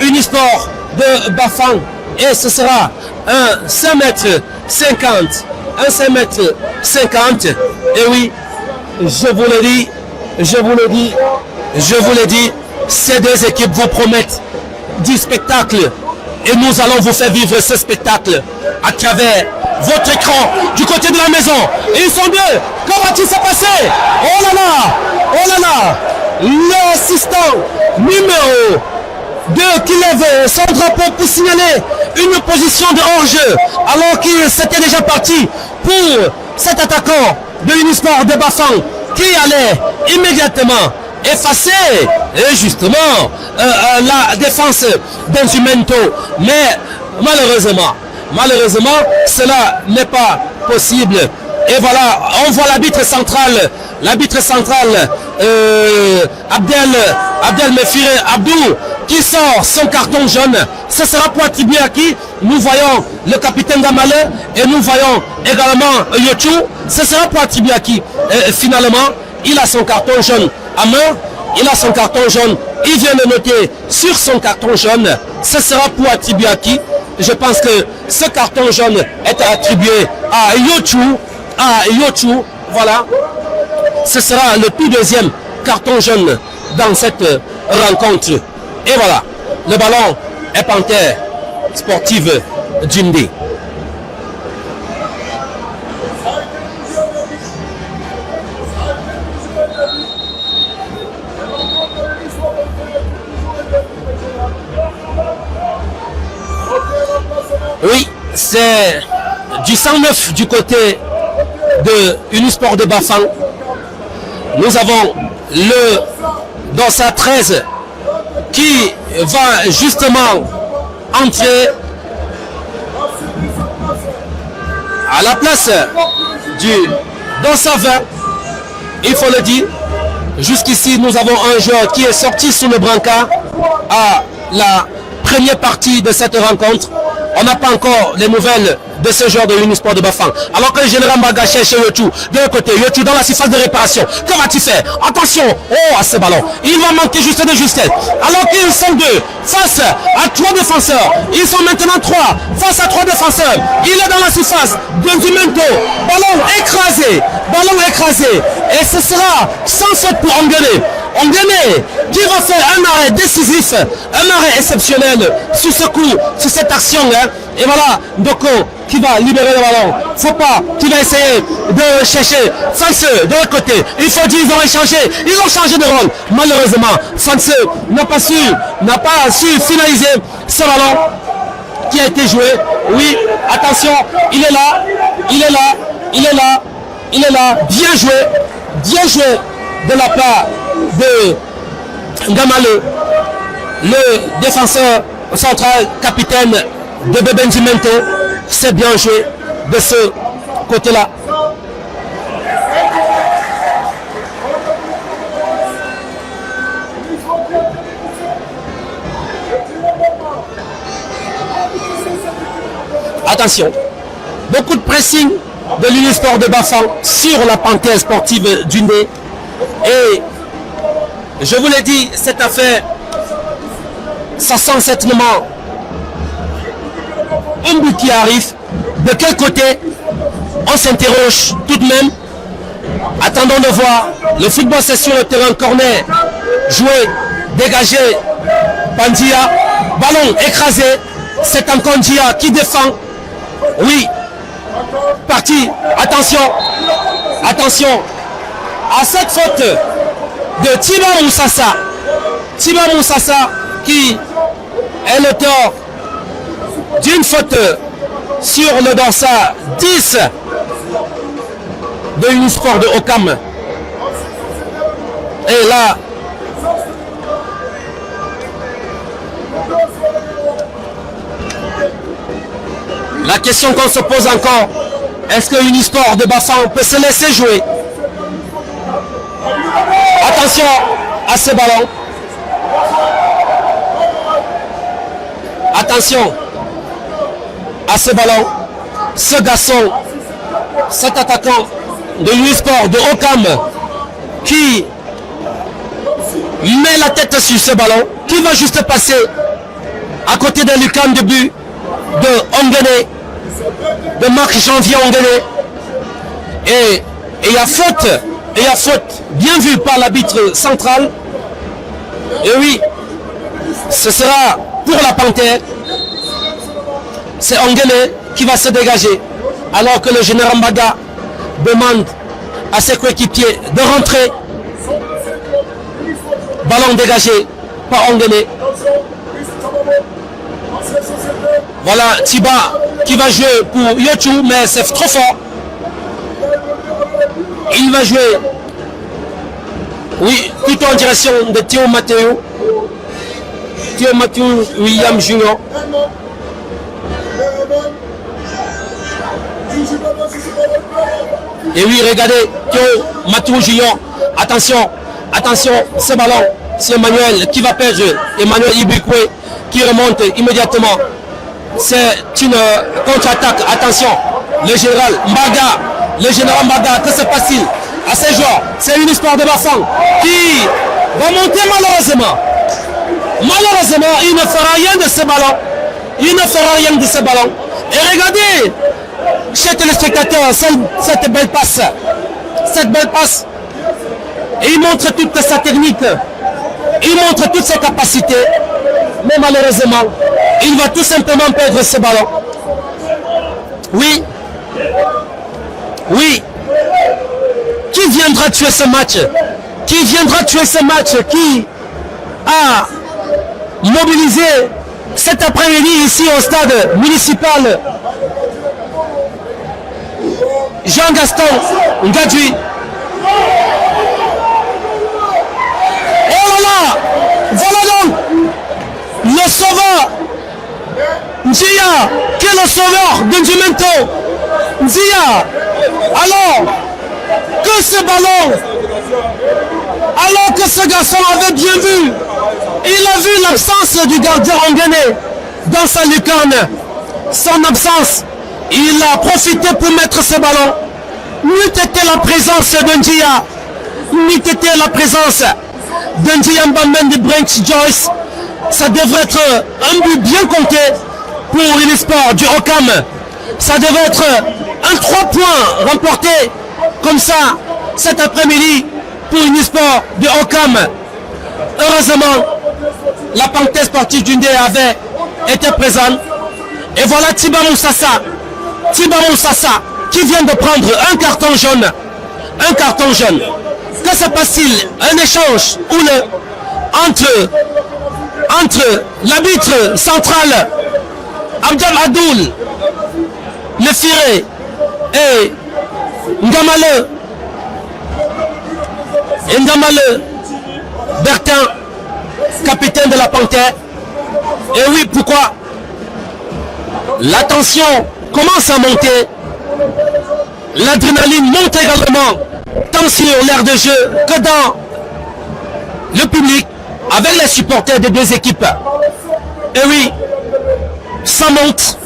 [SPEAKER 1] Unisport de Bafang. Et ce sera un 5m50. Un 5m50. Et oui, je vous le dis, ces deux équipes vous promettent du spectacle et nous allons vous faire vivre ce spectacle à travers votre écran du côté de la maison. Et ils sont deux. Qu'en va-t-il se passer? Oh là là, l'assistant numéro 2 qui lève son drapeau pour signaler une position de hors-jeu alors qu'il s'était déjà parti pour cet attaquant de Unisport de Bafang qui allait immédiatement effacer et justement la défense d'Inzumento. Mais malheureusement, cela n'est pas possible. Et voilà, on voit l'arbitre central, Abdel Mefire Abdou, qui sort son carton jaune. Ce sera pour attribuer à qui? Nous voyons le capitaine Gamale et nous voyons également Yochu. Ce sera pour attribuer à qui? Finalement, il a son carton jaune à main. Il a son carton jaune. Il vient de noter sur son carton jaune. Ce sera pour attribuer à qui? Je pense que ce carton jaune est attribué à Yochu. Voilà. Ce sera le tout deuxième carton jaune dans cette rencontre. Et voilà. Le ballon est Panthère Sportive Djindé. Oui, c'est du 109 du côté de Unisport de Bafang. Nous avons le Dossa 13 qui va justement entrer à la place du Dossa 20. Il faut le dire, jusqu'ici nous avons un joueur qui est sorti sous le brancard à la première partie de cette rencontre. On n'a pas encore les nouvelles de ce joueur de l'Unisport de Bafang. Alors que le général Mbaga cherche Yochu de l'autre côté. Yochu dans la surface de réparation. Que va-t-il faire? Attention, à ce ballon. Il va manquer juste de justesse. Alors qu'ils sont deux face à trois défenseurs. Ils sont maintenant trois face à trois défenseurs. Il est dans la surface d'Inzumento. Ballon écrasé. Et ce sera sans faute pour Ongene. Ongene qui va faire un arrêt décisif, un arrêt exceptionnel sur ce coup, sur cette action. Et voilà, Ndoko qui va libérer le ballon. Faut pas, qui va essayer de chercher Fanseux de l'autre côté. Il faut dire, ils ont changé de rôle. Malheureusement, Fanseux n'a pas su finaliser ce ballon qui a été joué. Oui, attention, il est là. Bien joué de la part de Gamale, le défenseur central, capitaine de Bebenzimento. C'est bien joué de ce côté-là. Attention, beaucoup de pressing de l'Unisport de Bafang sur la Panthère Sportive Djindé. Et je vous l'ai dit, cette affaire, ça sent certainement un but qui arrive. De quel côté? On s'interroge tout de même. Attendons de voir. Le football, c'est sur le terrain, corner, joué, dégagé, Bandia, ballon écrasé. C'est encore Ndia qui défend. Oui, parti. Attention à cette faute de Tiba Moussassa qui est l'auteur d'une faute sur le dorsal 10 de Unisport de Okam. Et là, la question qu'on se pose encore, est-ce que Unisport de Bafang peut se laisser jouer? Attention à ce ballon. Attention à ce ballon. Ce garçon, cet attaquant de Unisport de Okam qui met la tête sur ce ballon, qui va juste passer à côté de Lucan de but de Ongene, de Marc-Janvier Ongene. Et il y a faute, bien vu par l'arbitre central. Et oui, ce sera pour la Panthère. c'est Ongene qui va se dégager. Alors que le général Mbaga demande à ses coéquipiers de rentrer. Ballon dégagé par Ongene. Voilà Tiba qui va jouer pour Yochu, mais c'est trop fort. Il va jouer, oui, plutôt en direction de Théo Matteo. Théo Matteo William Junior. Et oui, regardez, Théo Matteo Junior. Attention, attention, ce ballon, c'est Emmanuel qui va perdre. Emmanuel Ibikwe qui remonte immédiatement. C'est une contre-attaque. Attention, le général Mbaga, que se passe-t-il à ces joueurs? C'est une histoire de Bafang qui va monter malheureusement. Malheureusement, il ne fera rien de ce ballon. Il ne fera rien de ce ballon. Et regardez, chers téléspectateurs, cette belle passe. Cette belle passe. Et il montre toute sa technique. Il montre toutes ses capacités. Mais malheureusement, il va tout simplement perdre ce ballon. Oui. Oui. Qui viendra tuer ce match? Qui viendra tuer ce match? Qui a mobilisé cet après-midi ici au stade municipal Jean-Gaston Ngadui? Oh là là! Voilà donc le sauveur Nzia, qui est le sauveur de Njimento. Nzia, alors que ce ballon, alors que ce garçon avait bien vu, il a vu l'absence du gardien Ongene dans sa lucarne, son absence, il a profité pour mettre ce ballon. N'eût été la présence de Nzia, n'eût été la présence de Nzia Mbamben de Branch Joyce, ça devrait être un but bien compté pour l'Unisport du Okam. Ça devait être un 3 points remporté comme ça cet après-midi pour l'Unisport du Okam. Heureusement, la Panthère sportive du Ndé avait été présente. Et voilà Tiba Moussassa qui vient de prendre un carton jaune. Un carton jaune. Que se passe-t-il? Un échange entre l'arbitre central Abdel Adoul, le Firé et Ngamale Bertin, capitaine de la Panthère. Et oui, pourquoi? La tension commence à monter, l'adrénaline monte également, tant sur l'aire de jeu que dans le public, avec les supporters des deux équipes. Et oui, ça monte.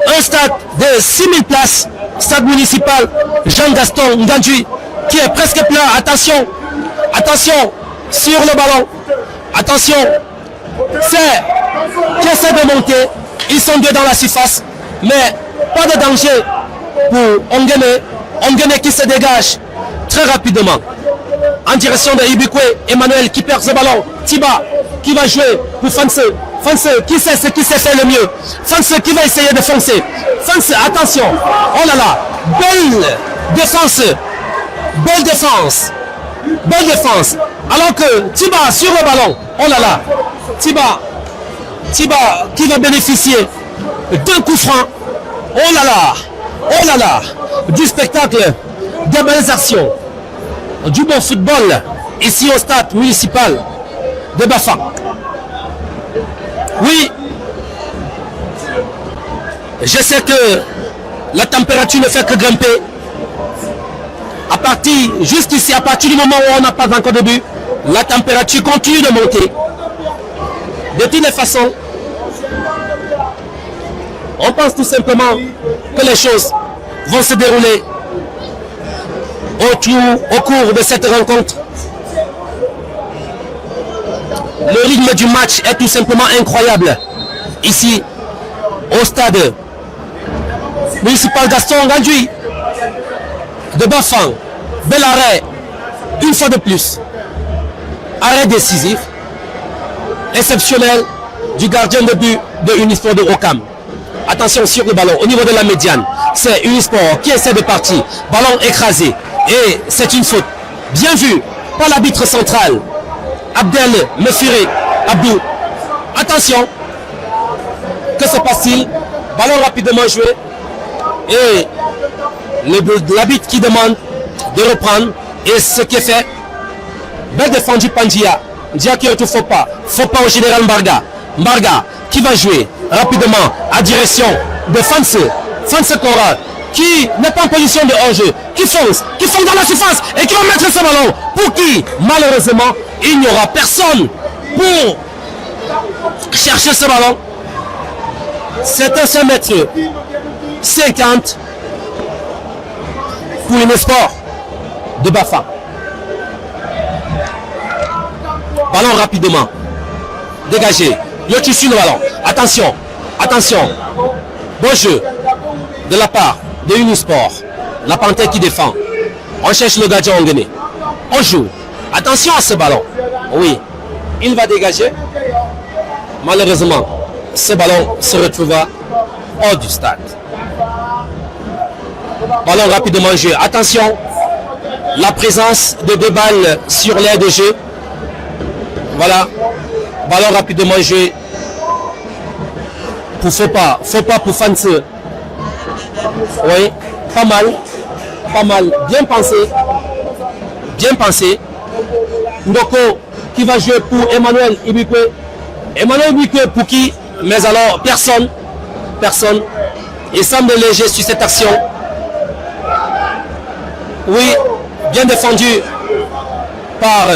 [SPEAKER 1] Un stade de 6000 places, stade municipal Jean-Gaston Ngadui, qui est presque plein. Attention, attention sur le ballon. Attention, c'est qui essaie de monter. Ils sont deux dans la surface, mais pas de danger pour Ongene. Ongene qui se dégage très rapidement en direction de Ibikwe. Emmanuel qui perd ce ballon. Tiba qui va jouer pour Fanse. Fanse qui sait ce qui sait faire le mieux. Fanse qui va essayer de foncer. Fanse, attention. Oh là là. Belle défense. Belle défense. Belle défense. Alors que Tiba sur le ballon. Oh là là. Tiba qui va bénéficier d'un coup franc. Oh là là. Oh là là. Du spectacle. Des belles actions. Du bon football. Ici au stade municipal de Bafang. Oui, je sais que la température ne fait que grimper. Juste ici, à partir du moment où on n'a pas encore de but, la température continue de monter. De toutes les façons, on pense tout simplement que les choses vont se dérouler au cours de cette rencontre. Le rythme du match est tout simplement incroyable. Ici, au stade municipal Gaston Ngadui de Bafang. Bel arrêt, une fois de plus. Arrêt décisif, exceptionnel du gardien de but de Unisport de Okam. Attention. Attention sur le ballon au niveau de la médiane. C'est Unisport qui essaie de partir. Ballon écrasé. Et c'est une faute. Bien vu par l'arbitre central. Abdel Mefiré Abdou. Attention. Que se passe-t-il? Ballon rapidement joué. Et l'arbitre qui demande de reprendre. Et ce qui est fait. Bien défendu Pandia. Dia qui retrouve faut pas au général Mbarga. Mbarga qui va jouer rapidement à direction de Fanse Kora qui n'est pas en position de hors-jeu, qui fonce dans la surface et qui va mettre ce ballon pour qui malheureusement il n'y aura personne pour chercher ce ballon. C'est un 5m50 pour une sport de Bafa. Ballon rapidement. Dégagé. Yotu sur le ballon. Attention. Bon jeu de la part de Unisport. La panthère qui défend. On cherche le gardien Onguené. On joue. Attention à ce ballon. Oui. Il va dégager. Malheureusement, ce ballon se retrouvera hors du stade. Ballon rapidement joué. Attention. La présence de 2 balles sur l'aire de jeu. Voilà, ballon rapidement joué. Faut pas pour Fanse. Oui, pas mal, bien pensé. Ndoko qui va jouer pour Emmanuel Ibikwe. Pour qui? Mais alors personne. Il semble léger sur cette action. Oui, bien défendu par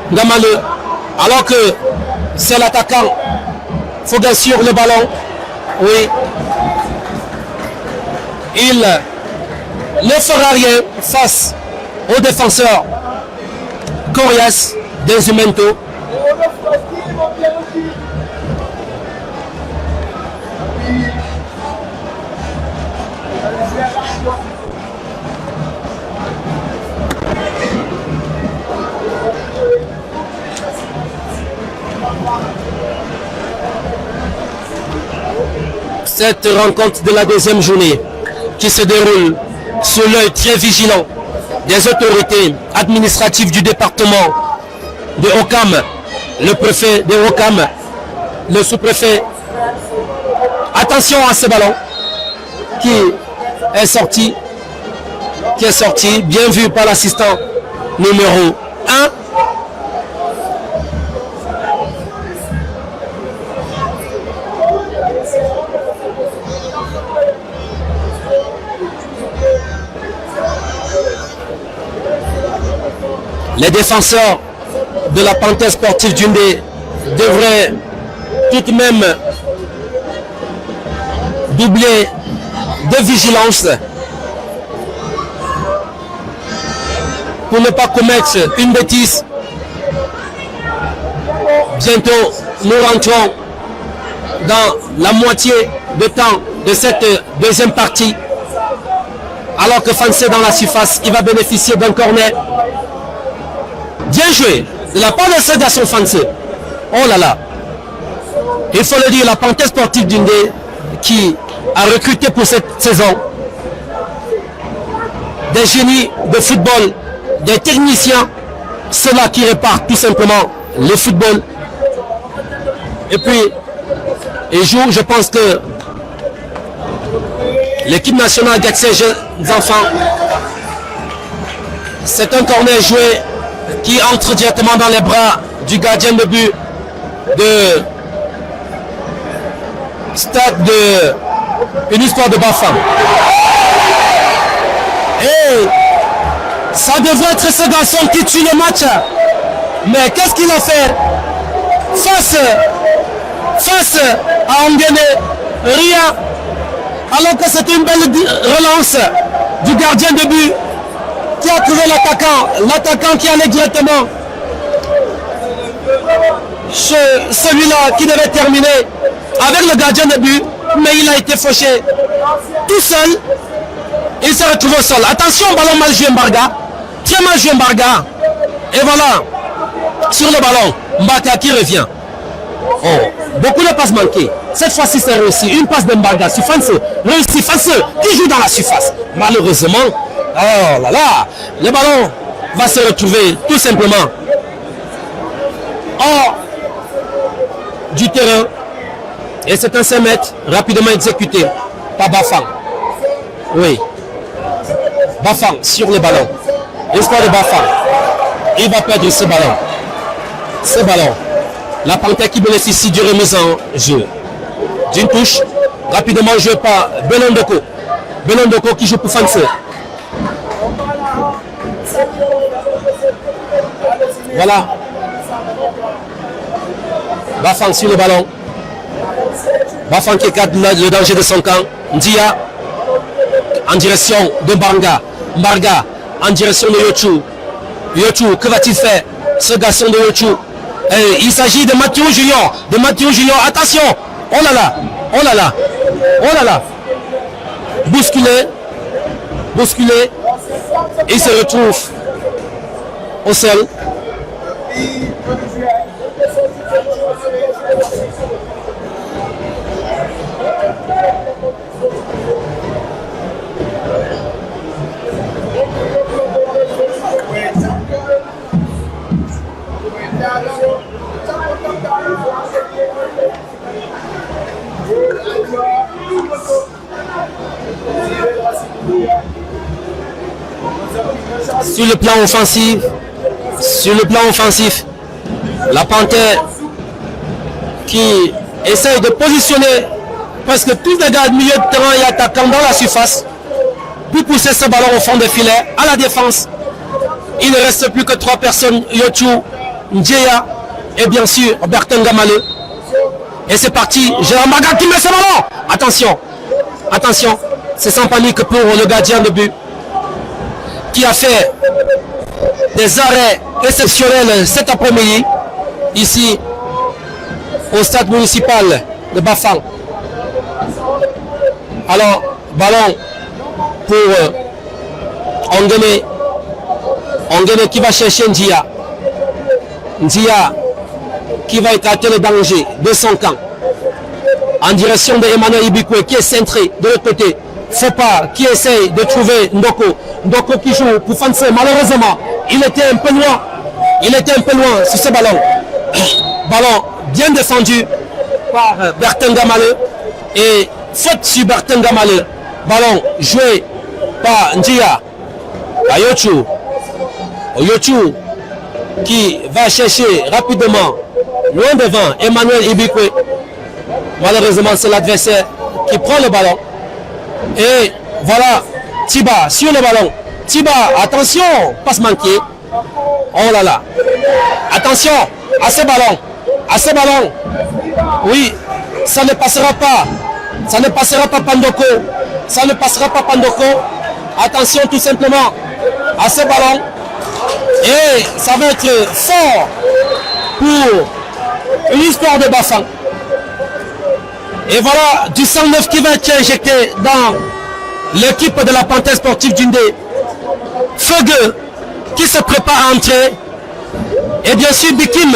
[SPEAKER 1] Gamale, alors que c'est l'attaquant Foga sur le ballon. Oui, il ne fera rien face au défenseur Corias Denzumento. Cette rencontre de la deuxième journée qui se déroule sous l'œil très vigilant des autorités administratives du département de Ouakam, le préfet de Ouakam, le sous-préfet. Attention à ce ballon qui est sorti, bien vu par l'assistant numéro 1. Les défenseurs de la panthère sportive d'Undé devraient tout de même doubler de vigilance pour ne pas commettre une bêtise. Bientôt, nous rentrons dans la moitié de temps de cette deuxième partie. Alors que Fanse dans la surface, il va bénéficier d'un corner. Bien joué de la part de ce garçon Fanse. Oh là là. Il faut le dire, la panthère sportive d'Undé qui a recruté pour cette saison des génies de football, des techniciens, ceux-là qui réparent tout simplement le football. Et puis, ils jouent, je pense que l'équipe nationale avec ces jeunes enfants, c'est un corner joué qui entre directement dans les bras du gardien de but de stade de Unisport de Bafam. Et ça devrait être ce garçon qui tue le match. Mais qu'est-ce qu'il a fait face à Onguené? Rien. Alors que c'était une belle relance du gardien de but qui a trouvé l'attaquant qui allait directement chez celui-là qui devait terminer avec le gardien de but, mais il a été fauché tout seul. Il s'est retrouvé au sol. Attention, ballon mal joué Mbarga, très mal joué Mbarga. Et voilà, sur le ballon, Mbaka qui revient. Oh, beaucoup de passes manquées. Cette fois-ci, c'est réussi. Une passe d'Embarga sur France. Réussi. France qui joue dans la surface. Malheureusement, oh là là, le ballon va se retrouver tout simplement hors du terrain. Et c'est un 5 mètres rapidement exécuté par Bafang. Oui. Bafang sur le ballon. L'espoir de Bafang. Il va perdre ce ballon. Ce ballon. La Panthère qui bénéficie du remise en jeu. D'une touche. Rapidement joué par Belondoko. Belondoko qui joue pour France. Voilà. Bafang sur le ballon. Bafang qui écarte le danger de son camp. Ndia en direction de Banga. Mbarga en direction de Yochu. Yochu, que va-t-il faire? Ce garçon de Yochu. Il s'agit de Mathieu Junior. De Mathieu Junior. Attention. Oh là là. Oh là là. Oh là là. Bousculé. Bousculé. Il se retrouve au sol. Sur le plan offensif, la Panthère qui essaye de positionner presque tous les gars de milieu de terrain et attaquants dans la surface pour pousser ce ballon au fond des filets à la défense. Il ne reste plus que 3 personnes, Yochu, Ndjeya et bien sûr Bertin Gamale. Et c'est parti, Gérard Maga qui met ce ballon. Attention, attention, c'est sans panique pour le gardien de but qui a fait des arrêts exceptionnels cet après-midi ici au stade municipal de Bafang. Alors, ballon pour Ongene qui va chercher Ndia. Ndia qui va écarter le danger de son camp en direction de Emmanuel Ibikwe qui est centré de l'autre côté. Fopa qui essaye de trouver Ndoko. Ndoko qui joue pour Fanse. Malheureusement, il était un peu loin. Il était un peu loin sur ce ballon. Ballon bien défendu par Bertin Gamale. Et faute sur Bertin Gamale. Ballon joué par Ndia. Yochu. Yochu qui va chercher rapidement loin devant Emmanuel Ibikwe. Malheureusement, c'est l'adversaire qui prend le ballon. Et voilà, Tiba sur le ballon. Tiba, attention, passe manquée. Oh là là. Attention à ce ballon. À ce ballon. Oui, ça ne passera pas. Ça ne passera pas Pandoko. Ça ne passera pas Pandoko. Attention tout simplement à ce ballon. Et ça va être fort pour une histoire de Bafang. Et voilà du 109 qui va être injecté dans l'équipe de la Panthère sportive d'Undé. Feugue qui se prépare à entrer. Et bien sûr Bikim.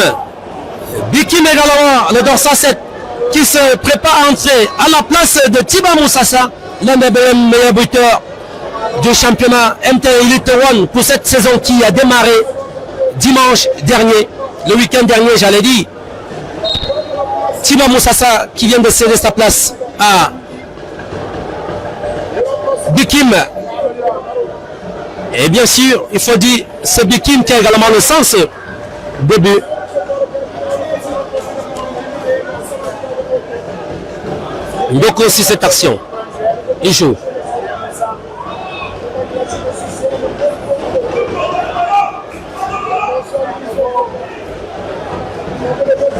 [SPEAKER 1] Bikim également, le dorsal 7, qui se prépare à entrer à la place de Tiba Moussassa, l'un des meilleurs buteurs du championnat MT Elite One pour cette saison qui a démarré dimanche dernier, le week-end dernier, j'allais dire. Tiba Moussassa qui vient de céder sa place à Bikim. Et bien sûr, il faut dire, c'est Bikim qui a également le sens de but. Donc aussi cette action, il joue.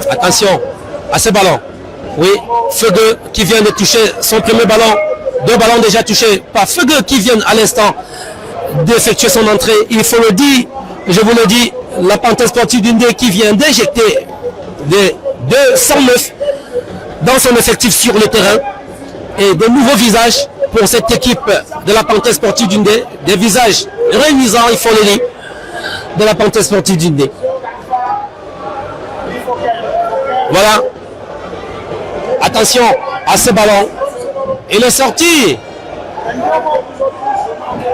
[SPEAKER 1] Attention à ce ballon. Oui, Feugue qui vient de toucher son premier ballon. 2 ballons déjà touchés par Feugue qui vient à l'instant d'effectuer son entrée. Il faut le dire, je vous le dis, la Panthère sportive d'Undé qui vient d'injecter des 209 dans son effectif sur le terrain et de nouveaux visages pour cette équipe de la Panthère sportive d'Undé, des visages réunissants, il faut le dire, de la Panthère sportive d'Undé. Voilà, Attention à ce ballon. Il est sorti.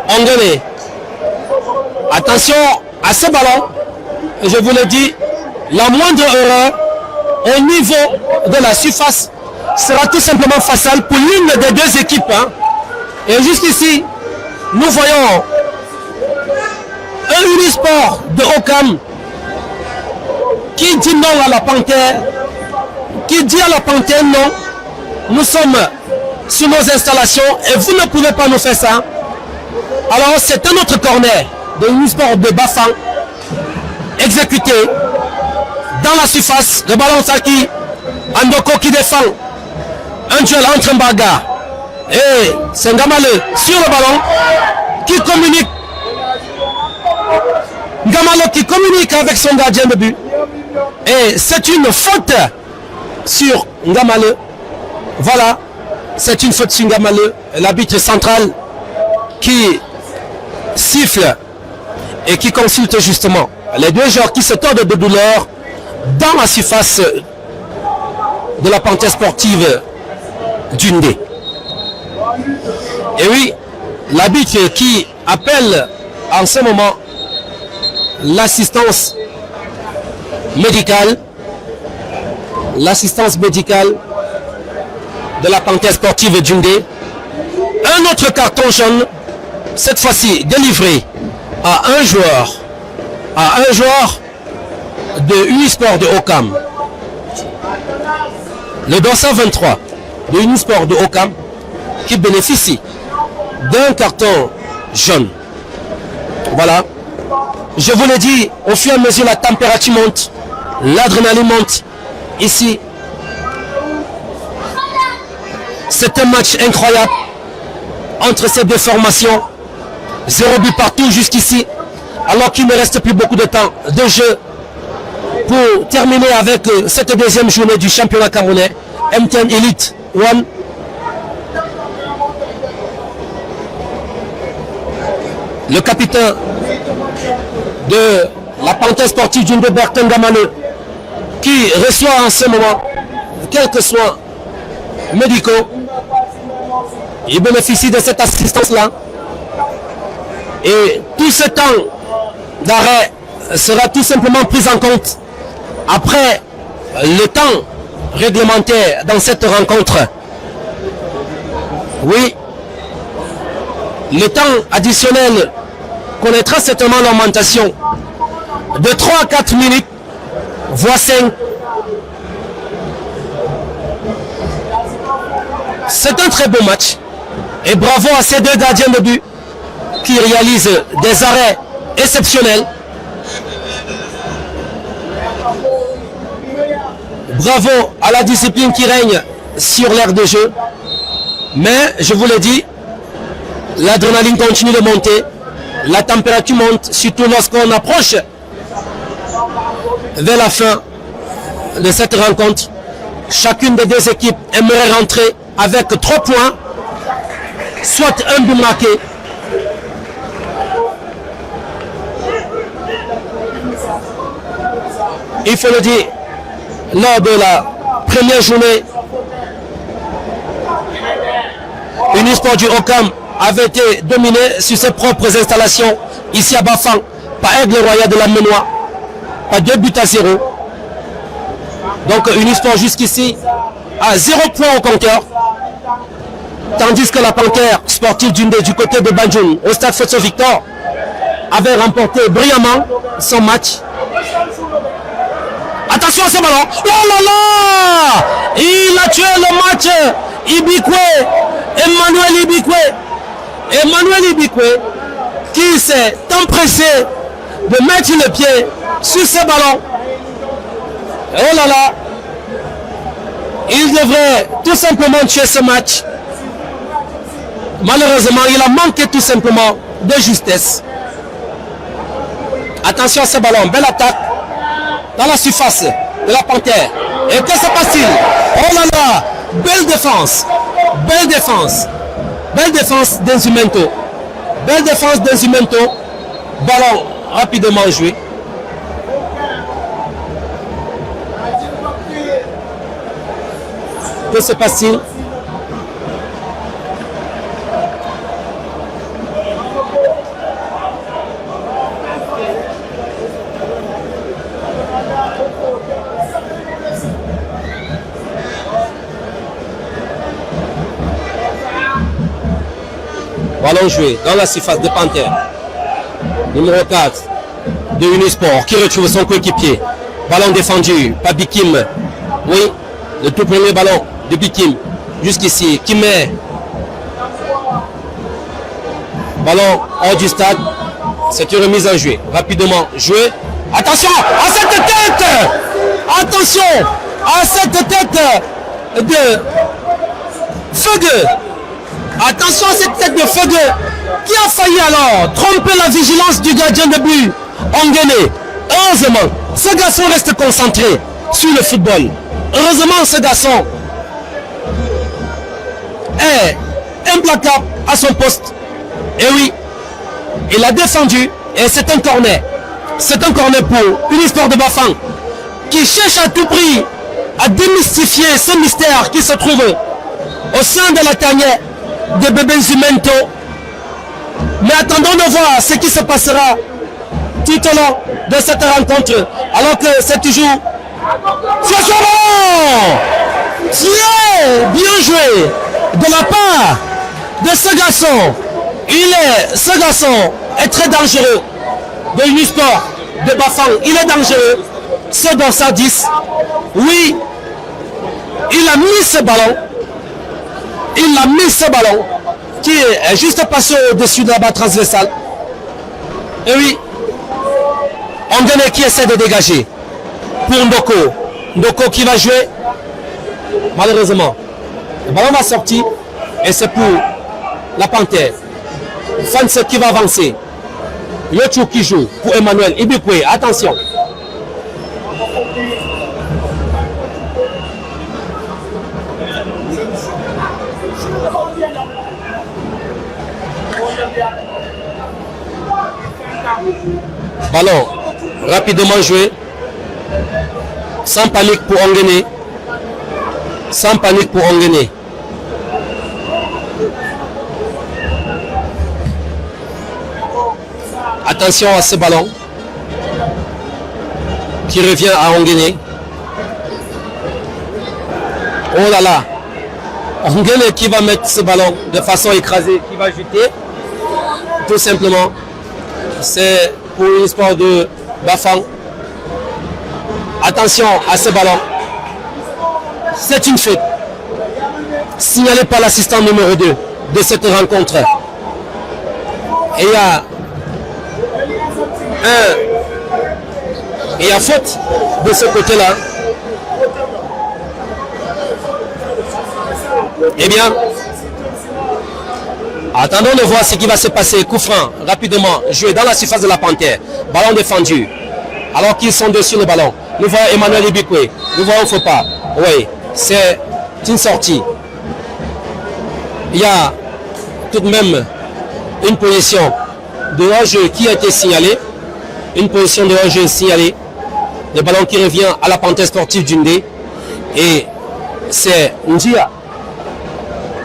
[SPEAKER 1] Anglais. Attention à ce ballon. Je vous l'ai dit, la moindre erreur au niveau de la surface sera tout simplement fatale pour l'une des deux équipes. Hein. Et jusqu'ici, nous voyons un Unisport de Ouakam qui dit non à la Panthère, qui dit à la Panthère non, nous sommes sur nos installations et vous ne pouvez pas nous faire ça. Alors c'est un autre corner de Unisport de Bafang exécuté dans la surface. Le ballon Saki, Andoko qui défend, un duel entre Mbaga et Sengamale sur le ballon qui communique. Ngamalo qui communique avec son gardien de but. Et c'est une faute sur Ngamale. Voilà, c'est une faute sur Ngamale. L'arbitre central qui siffle et qui consulte justement les deux joueurs qui se tordent de douleur dans la surface de la Panthère sportive d'Undé. Et oui, l'arbitre qui appelle en ce moment l'assistance médicale de la Panthère sportive d'Undé. Un autre carton jaune, cette fois-ci délivré à un joueur de Unisport de Ouakam. Le dossard 23 de Unisport de Ouakam qui bénéficie d'un carton jaune. Voilà. Je vous l'ai dit, au fur et à mesure la température monte, l'adrénaline monte. Ici, c'est un match incroyable entre ces deux formations. 0 but partout jusqu'ici, alors qu'il ne reste plus beaucoup de temps de jeu pour terminer avec cette deuxième journée du championnat camerounais MTN Elite One. Le capitaine de la Panthère sportive d'Undé, Bertin Ngamale, qui reçoit en ce moment quelques soins médicaux. Il bénéficie de cette assistance-là. Et tout ce temps d'arrêt sera tout simplement pris en compte après le temps réglementaire dans cette rencontre. Oui, le temps additionnel connaîtra certainement l'augmentation de 3 à 4 minutes, voire 5. C'est un très beau match. Et bravo à ces deux gardiens de but qui réalisent des arrêts exceptionnels. Bravo à la discipline qui règne sur l'aire de jeu. Mais, je vous l'ai dit, l'adrénaline continue de monter. La température monte, surtout lorsqu'on approche vers la fin de cette rencontre. Chacune des deux équipes aimerait rentrer avec 3 points, soit un but marqué. Il faut le dire, lors de la première journée, Unisport du Ouakam avait été dominé sur ses propres installations ici à Bafang par Aigle Royal de la Menois, par 2 buts à 0. Donc Unisport jusqu'ici a 0 point au compteur, tandis que la Panthère sportive du côté de Banjul au stade Fosso Victor avait remporté brillamment son match. Attention à ce ballon. Oh là là! Il a tué le match. Ibikwe, Emmanuel Ibikwe qui s'est empressé de mettre le pied sur ce ballon. Oh là là! Il devrait tout simplement tuer ce match. Malheureusement, il a manqué tout simplement de justesse. Attention à ce ballon, belle attaque dans la surface de la Panthère. Et que se passe-t-il? Oh là là! Belle défense d'Inzumento. Belle défense d'Inzumento. Ballon rapidement joué. Que se passe-t-il? Ballon joué dans la surface de Panthère. Numéro 4 de Unisport qui retrouve son coéquipier. Ballon défendu par Bikim. Oui, le tout premier ballon de Bikim. Jusqu'ici, qui met ballon hors du stade. C'est une remise en jeu. Rapidement joué. Attention à cette tête! Attention à cette tête de Feugue. Attention à cette tête de Feugue qui a failli alors tromper la vigilance du gardien de but, Onguéné. Heureusement, ce garçon reste concentré sur le football. Heureusement, ce garçon est implacable à son poste. Et oui, il a défendu et c'est un corner. C'est un corner pour Unisport de Bafang qui cherche à tout prix à démystifier ce mystère qui se trouve au sein de la tanière de Bébé Zumento. Mais attendons de voir ce qui se passera tout au long de cette rencontre. Alors que c'est toujours bien joué de la part de ce garçon. Ce garçon est très dangereux de Unisport de Bafang. Il est dangereux. Ce dorsal 10. Oui, il a mis ce ballon. Il a mis ce ballon qui est juste passé au-dessus de la barre transversale. Et oui, Onguéné qui essaie de dégager pour Ndoko. Ndoko qui va jouer. Malheureusement, le ballon va sortir et c'est pour la Panthère. Fans qui va avancer. Yochou qui joue pour Emmanuel Ibikwe. Attention. Ballon rapidement joué. Sans panique pour Onguéné. Sans panique pour Onguéné. Attention à ce ballon qui revient à Onguéné. Oh là là. Onguéné qui va mettre ce ballon de façon écrasée, qui va jeter. Tout simplement. C'est pour l'histoire de Bafang. Attention à ce ballon. C'est une faute. Signalé par l'assistant numéro 2 de cette rencontre. Et il y a faute de ce côté-là. Eh bien, attendons de voir ce qui va se passer. Coup franc, rapidement, joué dans la surface de la Panthère. Ballon défendu. Alors qu'ils sont dessus le ballon. Nous voyons Emmanuel Ibikwe. Nous voyons faut pas. Oui, c'est une sortie. Il y a tout de même une position de hors-jeu qui a été signalée. Une position de hors-jeu signalée. Le ballon qui revient à la Panthère sportive d'Undé. Et c'est Ndia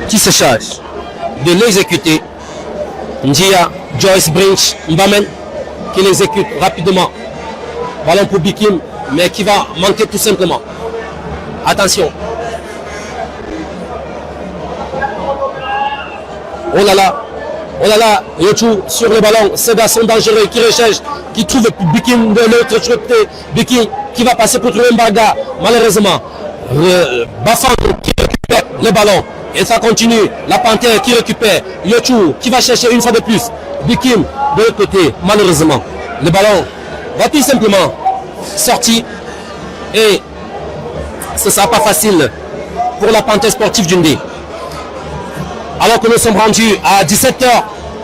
[SPEAKER 1] qui se charge de l'exécuter. Ndia, Joyce Brinch, Mbamen qui l'exécute rapidement. Ballon pour Bikim, mais qui va manquer tout simplement. Attention. Oh là là, Yochou sur le ballon, ce garçon dangereux qui recherche, qui trouve Bikim de l'autre côté. Bikim qui va passer pour trouver Mbaga. Malheureusement, Bafang qui récupère le ballon. Et ça continue. La Panthère qui récupère. Yochou qui va chercher une fois de plus. Bikim de l'autre côté. Malheureusement, le ballon va tout simplement sortir. Et ce ne sera pas facile pour la Panthère sportive d'Undé. Alors que nous sommes rendus à 17h,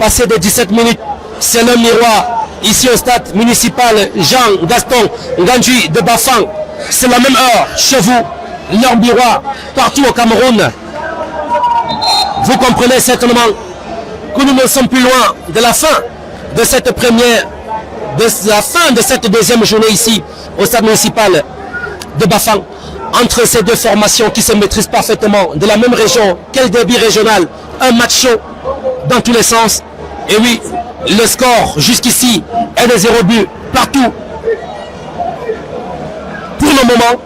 [SPEAKER 1] passé de 17 minutes, c'est le miroir ici au stade municipal Jean-Gaston Ngandji de Bafang. C'est la même heure chez vous, l'heure miroir partout au Cameroun. Vous comprenez certainement que nous ne sommes plus loin de la fin de cette première, de la fin de cette deuxième journée ici au stade municipal de Bafang. entre ces deux formations qui se maîtrisent parfaitement, de la même région. Quel derby régional, un match chaud dans tous les sens. Et oui, le score jusqu'ici est de 0 but partout. Pour le moment,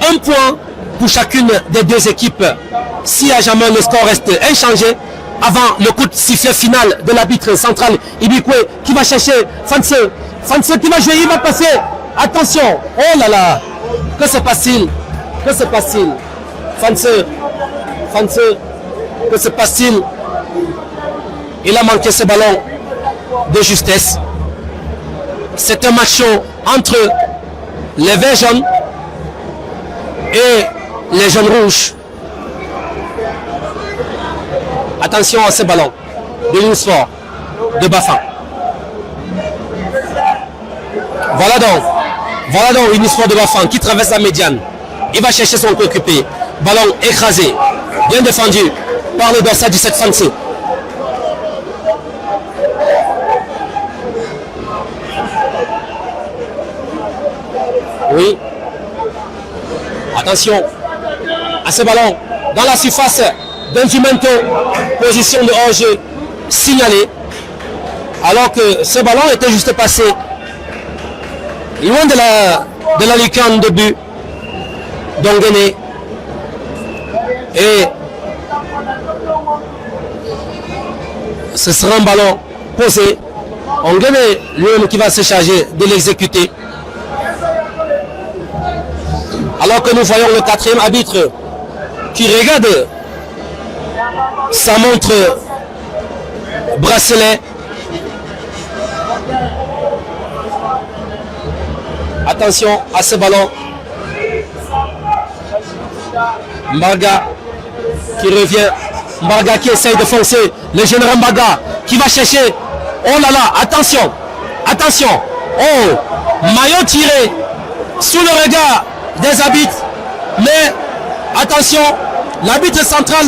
[SPEAKER 1] un point pour chacune des deux équipes. Si à jamais le score reste inchangé, avant le coup de sifflet final de l'arbitre central Ibikwe qui va chercher Fanse. Fanse qui va jouer, il va passer. Attention, oh là là, que se passe-t-il? Que se passe-t-il? Fanse, que se passe-t-il? Il a manqué ce ballon de justesse. C'est un match chaud entre les verts jaunes et les jaunes rouges. Attention à ce ballon de l'Unisport de Bafang. Voilà donc l'Unisport de Bafang qui traverse la médiane. Il va chercher son coéquipier. Ballon écrasé, bien défendu par le dorsal 17 Fanse. Oui. Attention à ce ballon dans la surface d'Injumento. Position de hors-jeu signalée. Alors que ce ballon était juste passé loin de la lucarne de but d'Ongene. Et ce sera un ballon posé. Ongene lui-même qui va se charger de l'exécuter. Alors que nous voyons le quatrième arbitre qui regarde sa montre bracelet. Attention à ce ballon. Mbarga qui revient. Mbarga qui essaye de foncer. Le général Mbarga qui va chercher. Oh là là, attention. Attention. Oh, maillot tiré sous le regard des arbitres. Mais attention, l'arbitre central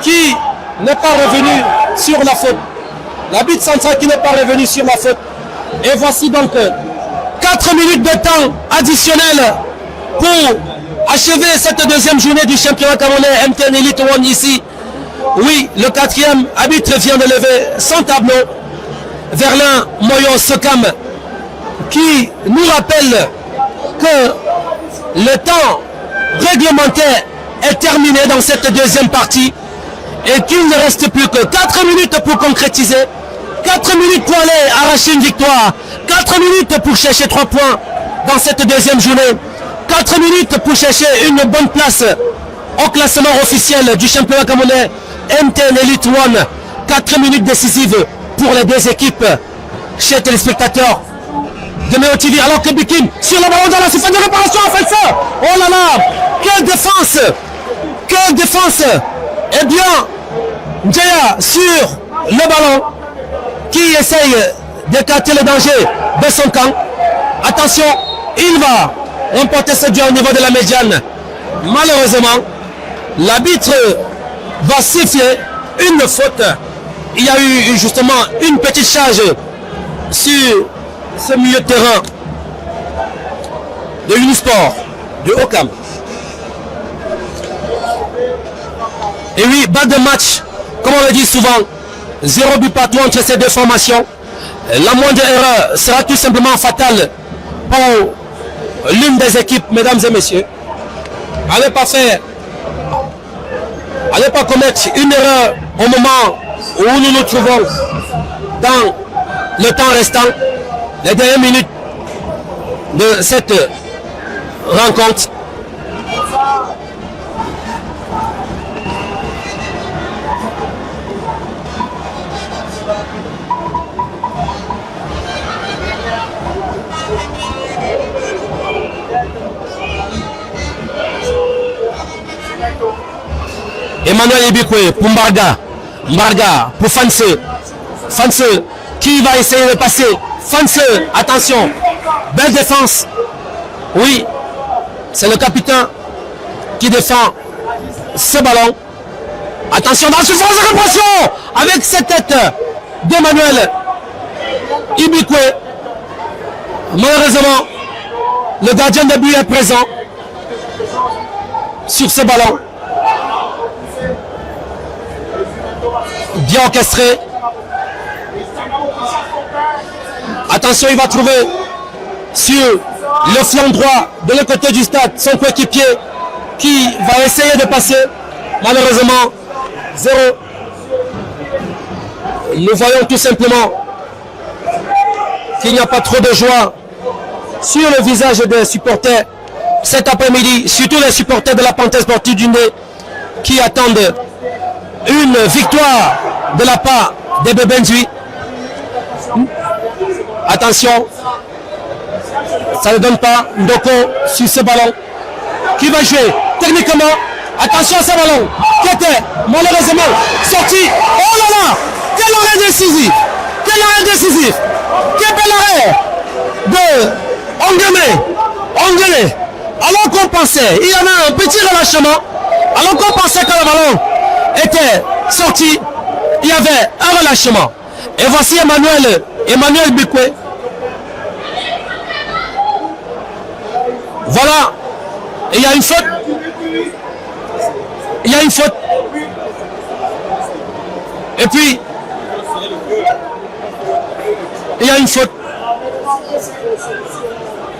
[SPEAKER 1] qui n'est pas revenu sur la faute. L'arbitre central qui n'est pas revenu sur la faute. Et voici donc 4 minutes de temps additionnel pour achever cette deuxième journée du championnat camerounais MTN Elite One ici. Oui, le quatrième arbitre vient de lever son tableau. Verlin Moyo Sokam qui nous rappelle que le temps réglementaire est terminé dans cette deuxième partie et qu'il ne reste plus que 4 minutes pour concrétiser, 4 minutes pour aller arracher une victoire, 4 minutes pour chercher 3 points dans cette deuxième journée, 4 minutes pour chercher une bonne place au classement officiel du championnat camerounais MTN Elite One. 4 minutes décisives pour les deux équipes. Chers téléspectateurs de Méo TV, alors que Bikim sur le ballon dans la surface de réparation a fait ça. Oh là là, quelle défense! Quelle défense! Eh bien, Njaya sur le ballon qui essaye d'écarter le danger de son camp. Attention, il va remporter ce duel au niveau de la médiane. Malheureusement, l'arbitre va siffler une faute. Il y a eu justement une petite charge sur ce milieu de terrain de Unisport, de Okam. Et oui, balle de match, comme on le dit souvent, 0 but partout entre ces deux formations. La moindre erreur sera tout simplement fatale pour l'une des équipes, mesdames et messieurs. Allez pas commettre une erreur au moment où nous nous trouvons dans le temps restant, les dernières minutes de cette rencontre. Emmanuel Ibikwe pour Mbarga. Mbarga pour Fanse. Fanse qui va essayer de passer. Fanse, attention. Belle défense. Oui, c'est le capitaine qui défend ce ballon. Attention dans la surface de répression avec cette tête d'Emmanuel Ibikwe. Malheureusement, le gardien de but est présent. sur ce ballon. Bien orchestré. Attention, il va trouver sur le flanc droit de l'autre côté du stade son coéquipier qui va essayer de passer. Malheureusement, 0. Nous voyons tout simplement qu'il n'y a pas trop de joie sur le visage des supporters cet après-midi, surtout les supporters de la Panthère Sportive du Ndé qui attendent une victoire de la part des Bébendui. Attention, ça ne donne pas. Ndoko sur ce ballon qui va jouer techniquement. Attention à ce ballon qui était malheureusement sorti. Oh là là, quel arrêt décisif! Quel arrêt décisif! Quel bel arrêt de Ongele. Alors qu'on pensait, il y avait un petit relâchement. Alors qu'on pensait que le ballon était sorti, il y avait un relâchement. Et voici Emmanuel Bikwe. Voilà. Et il y a une faute. Il y a une faute. Et puis, il y a une faute.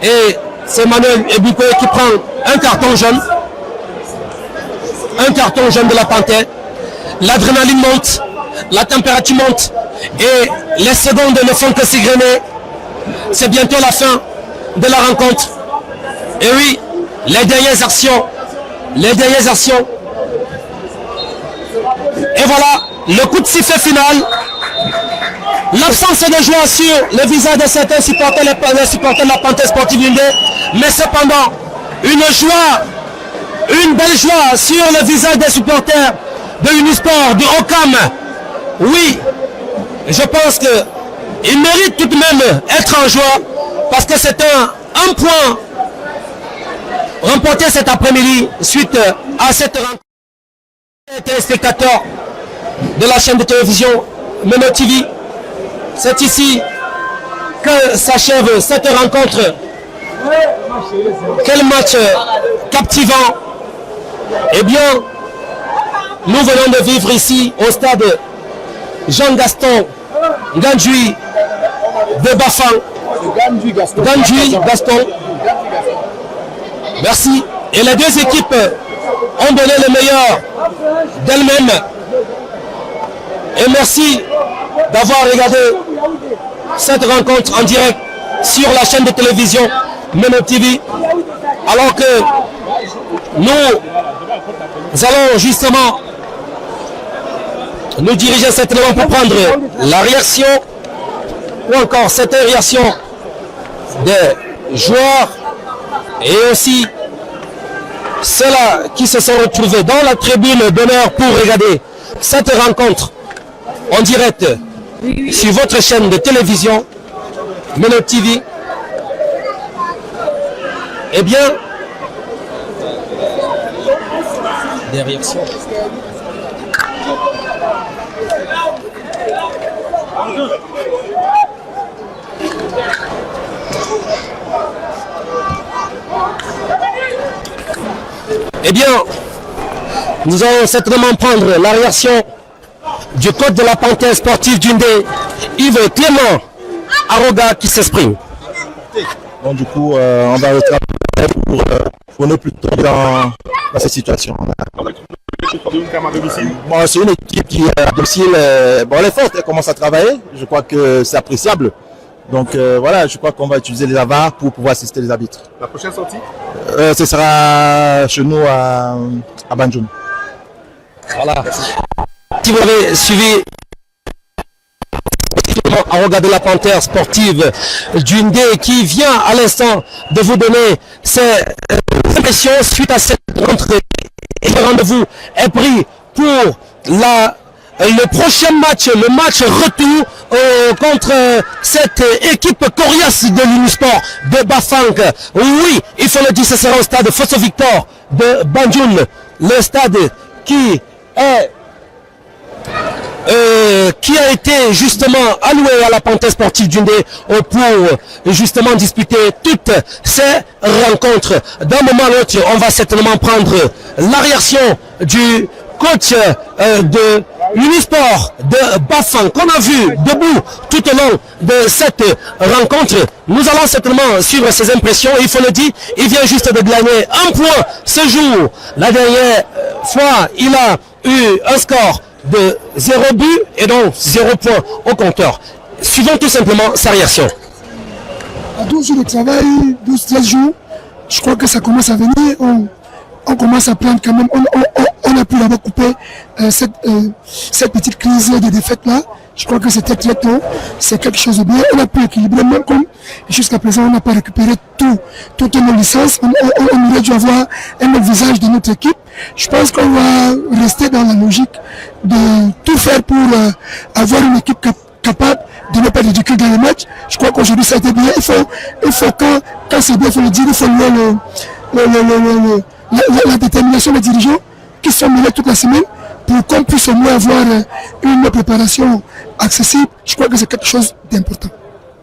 [SPEAKER 1] Et c'est Emmanuel Bikwe qui prend un carton jaune. Un carton jaune de la Panthère. L'adrénaline monte, la température monte et les secondes ne font que s'égrener. C'est bientôt la fin de la rencontre. Et oui, les dernières actions. Et voilà, le coup de sifflet final. L'absence de joie sur le visage de certains supporters, les supporters de la Panthère Sportive du Ndé, mais cependant, une belle joie sur le visage des supporters de Unisport, du Ocam. Oui, je pense qu'il mérite tout de même être en joie parce que c'est un point remporté cet après-midi suite à cette rencontre. Les téléspectateurs de la chaîne de télévision Meno TV, c'est ici que s'achève cette rencontre. Quel match captivant! Eh bien, nous venons de vivre ici au stade Jean-Gaston Gandjoui de Bafang. Gandjoui Gaston. Merci. Et les deux équipes ont donné le meilleur d'elles-mêmes. Et merci d'avoir regardé cette rencontre en direct sur la chaîne de télévision Meno TV. Alors que nous allons justement nous diriger certainement pour prendre la réaction ou encore cette réaction des joueurs et aussi ceux-là qui se sont retrouvés dans la tribune d'honneur pour regarder cette rencontre en direct sur votre chaîne de télévision Meno TV. Eh bien, des réactions. Eh bien, nous allons certainement prendre la réaction du coach de la Panthère Sportive du Ndé, Yves Clément Aroga, qui s'exprime.
[SPEAKER 2] Bon, du coup, on va retravailler pour ne plus tomber dans cette situation. Bon, c'est une équipe qui est à domicile. Bon, elle est forte, elle commence à travailler. Je crois que c'est appréciable. Donc voilà, je crois qu'on va utiliser les avars pour pouvoir assister les arbitres.
[SPEAKER 3] La prochaine sortie
[SPEAKER 2] ce sera chez nous à Banjoun.
[SPEAKER 1] Voilà. Si vous avez suivi à regarder la Panthère Sportive du Ndé qui vient à l'instant de vous donner ses impressions suite à cette rentrée. Et le rendez-vous est pris pour le prochain match, le match retour contre cette équipe coriace de l'Unisport de Bafang. Oui, il faut le dire, ce sera au stade Fosso Victor de Banjoun, le stade qui est qui a été justement alloué à la Panthère sportive d'Undé pour justement disputer toutes ces rencontres. D'un moment à l'autre, on va certainement prendre la réaction du coach de l'Unisport de Bafang qu'on a vu debout tout au long de cette rencontre. Nous allons certainement suivre ses impressions. Il faut le dire, il vient juste de gagner un point ce jour. La dernière fois, il a eu un score de 0 but et donc 0 point au compteur. Suivons tout simplement sa réaction.
[SPEAKER 3] À 12 jours de travail, 12-13 jours, je crois que ça commence à venir. On commence à prendre quand même, on a pu d'abord couper cette petite crise de défaite là. Je crois que c'était très tôt, c'est quelque chose de bien. On a pu équilibrer, même comme jusqu'à présent on n'a pas récupéré toutes nos licences. On aurait dû avoir un autre visage de notre équipe. Je pense qu'on va rester dans la logique de tout faire pour avoir une équipe capable de ne pas ridiculer dans les matchs. Je crois qu'aujourd'hui ça a été bien. Il faut quand c'est bien, il faut le dire, il faut louer la détermination des dirigeants qui sont menés toute la semaine pour qu'on puisse au moins avoir une préparation accessible. Je crois que c'est quelque chose d'important.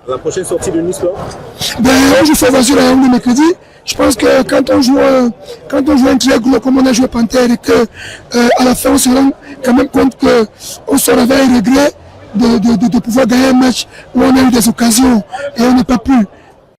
[SPEAKER 4] La prochaine sortie de Nice, là
[SPEAKER 3] on joue Fort-Vazur à le mercredi. Je pense que quand on joue un très gros comme on a joué Panthère et que à la fin on se rend quand même compte qu'on sort avec un regret de pouvoir gagner un match où on a eu des occasions et on n'a pas pu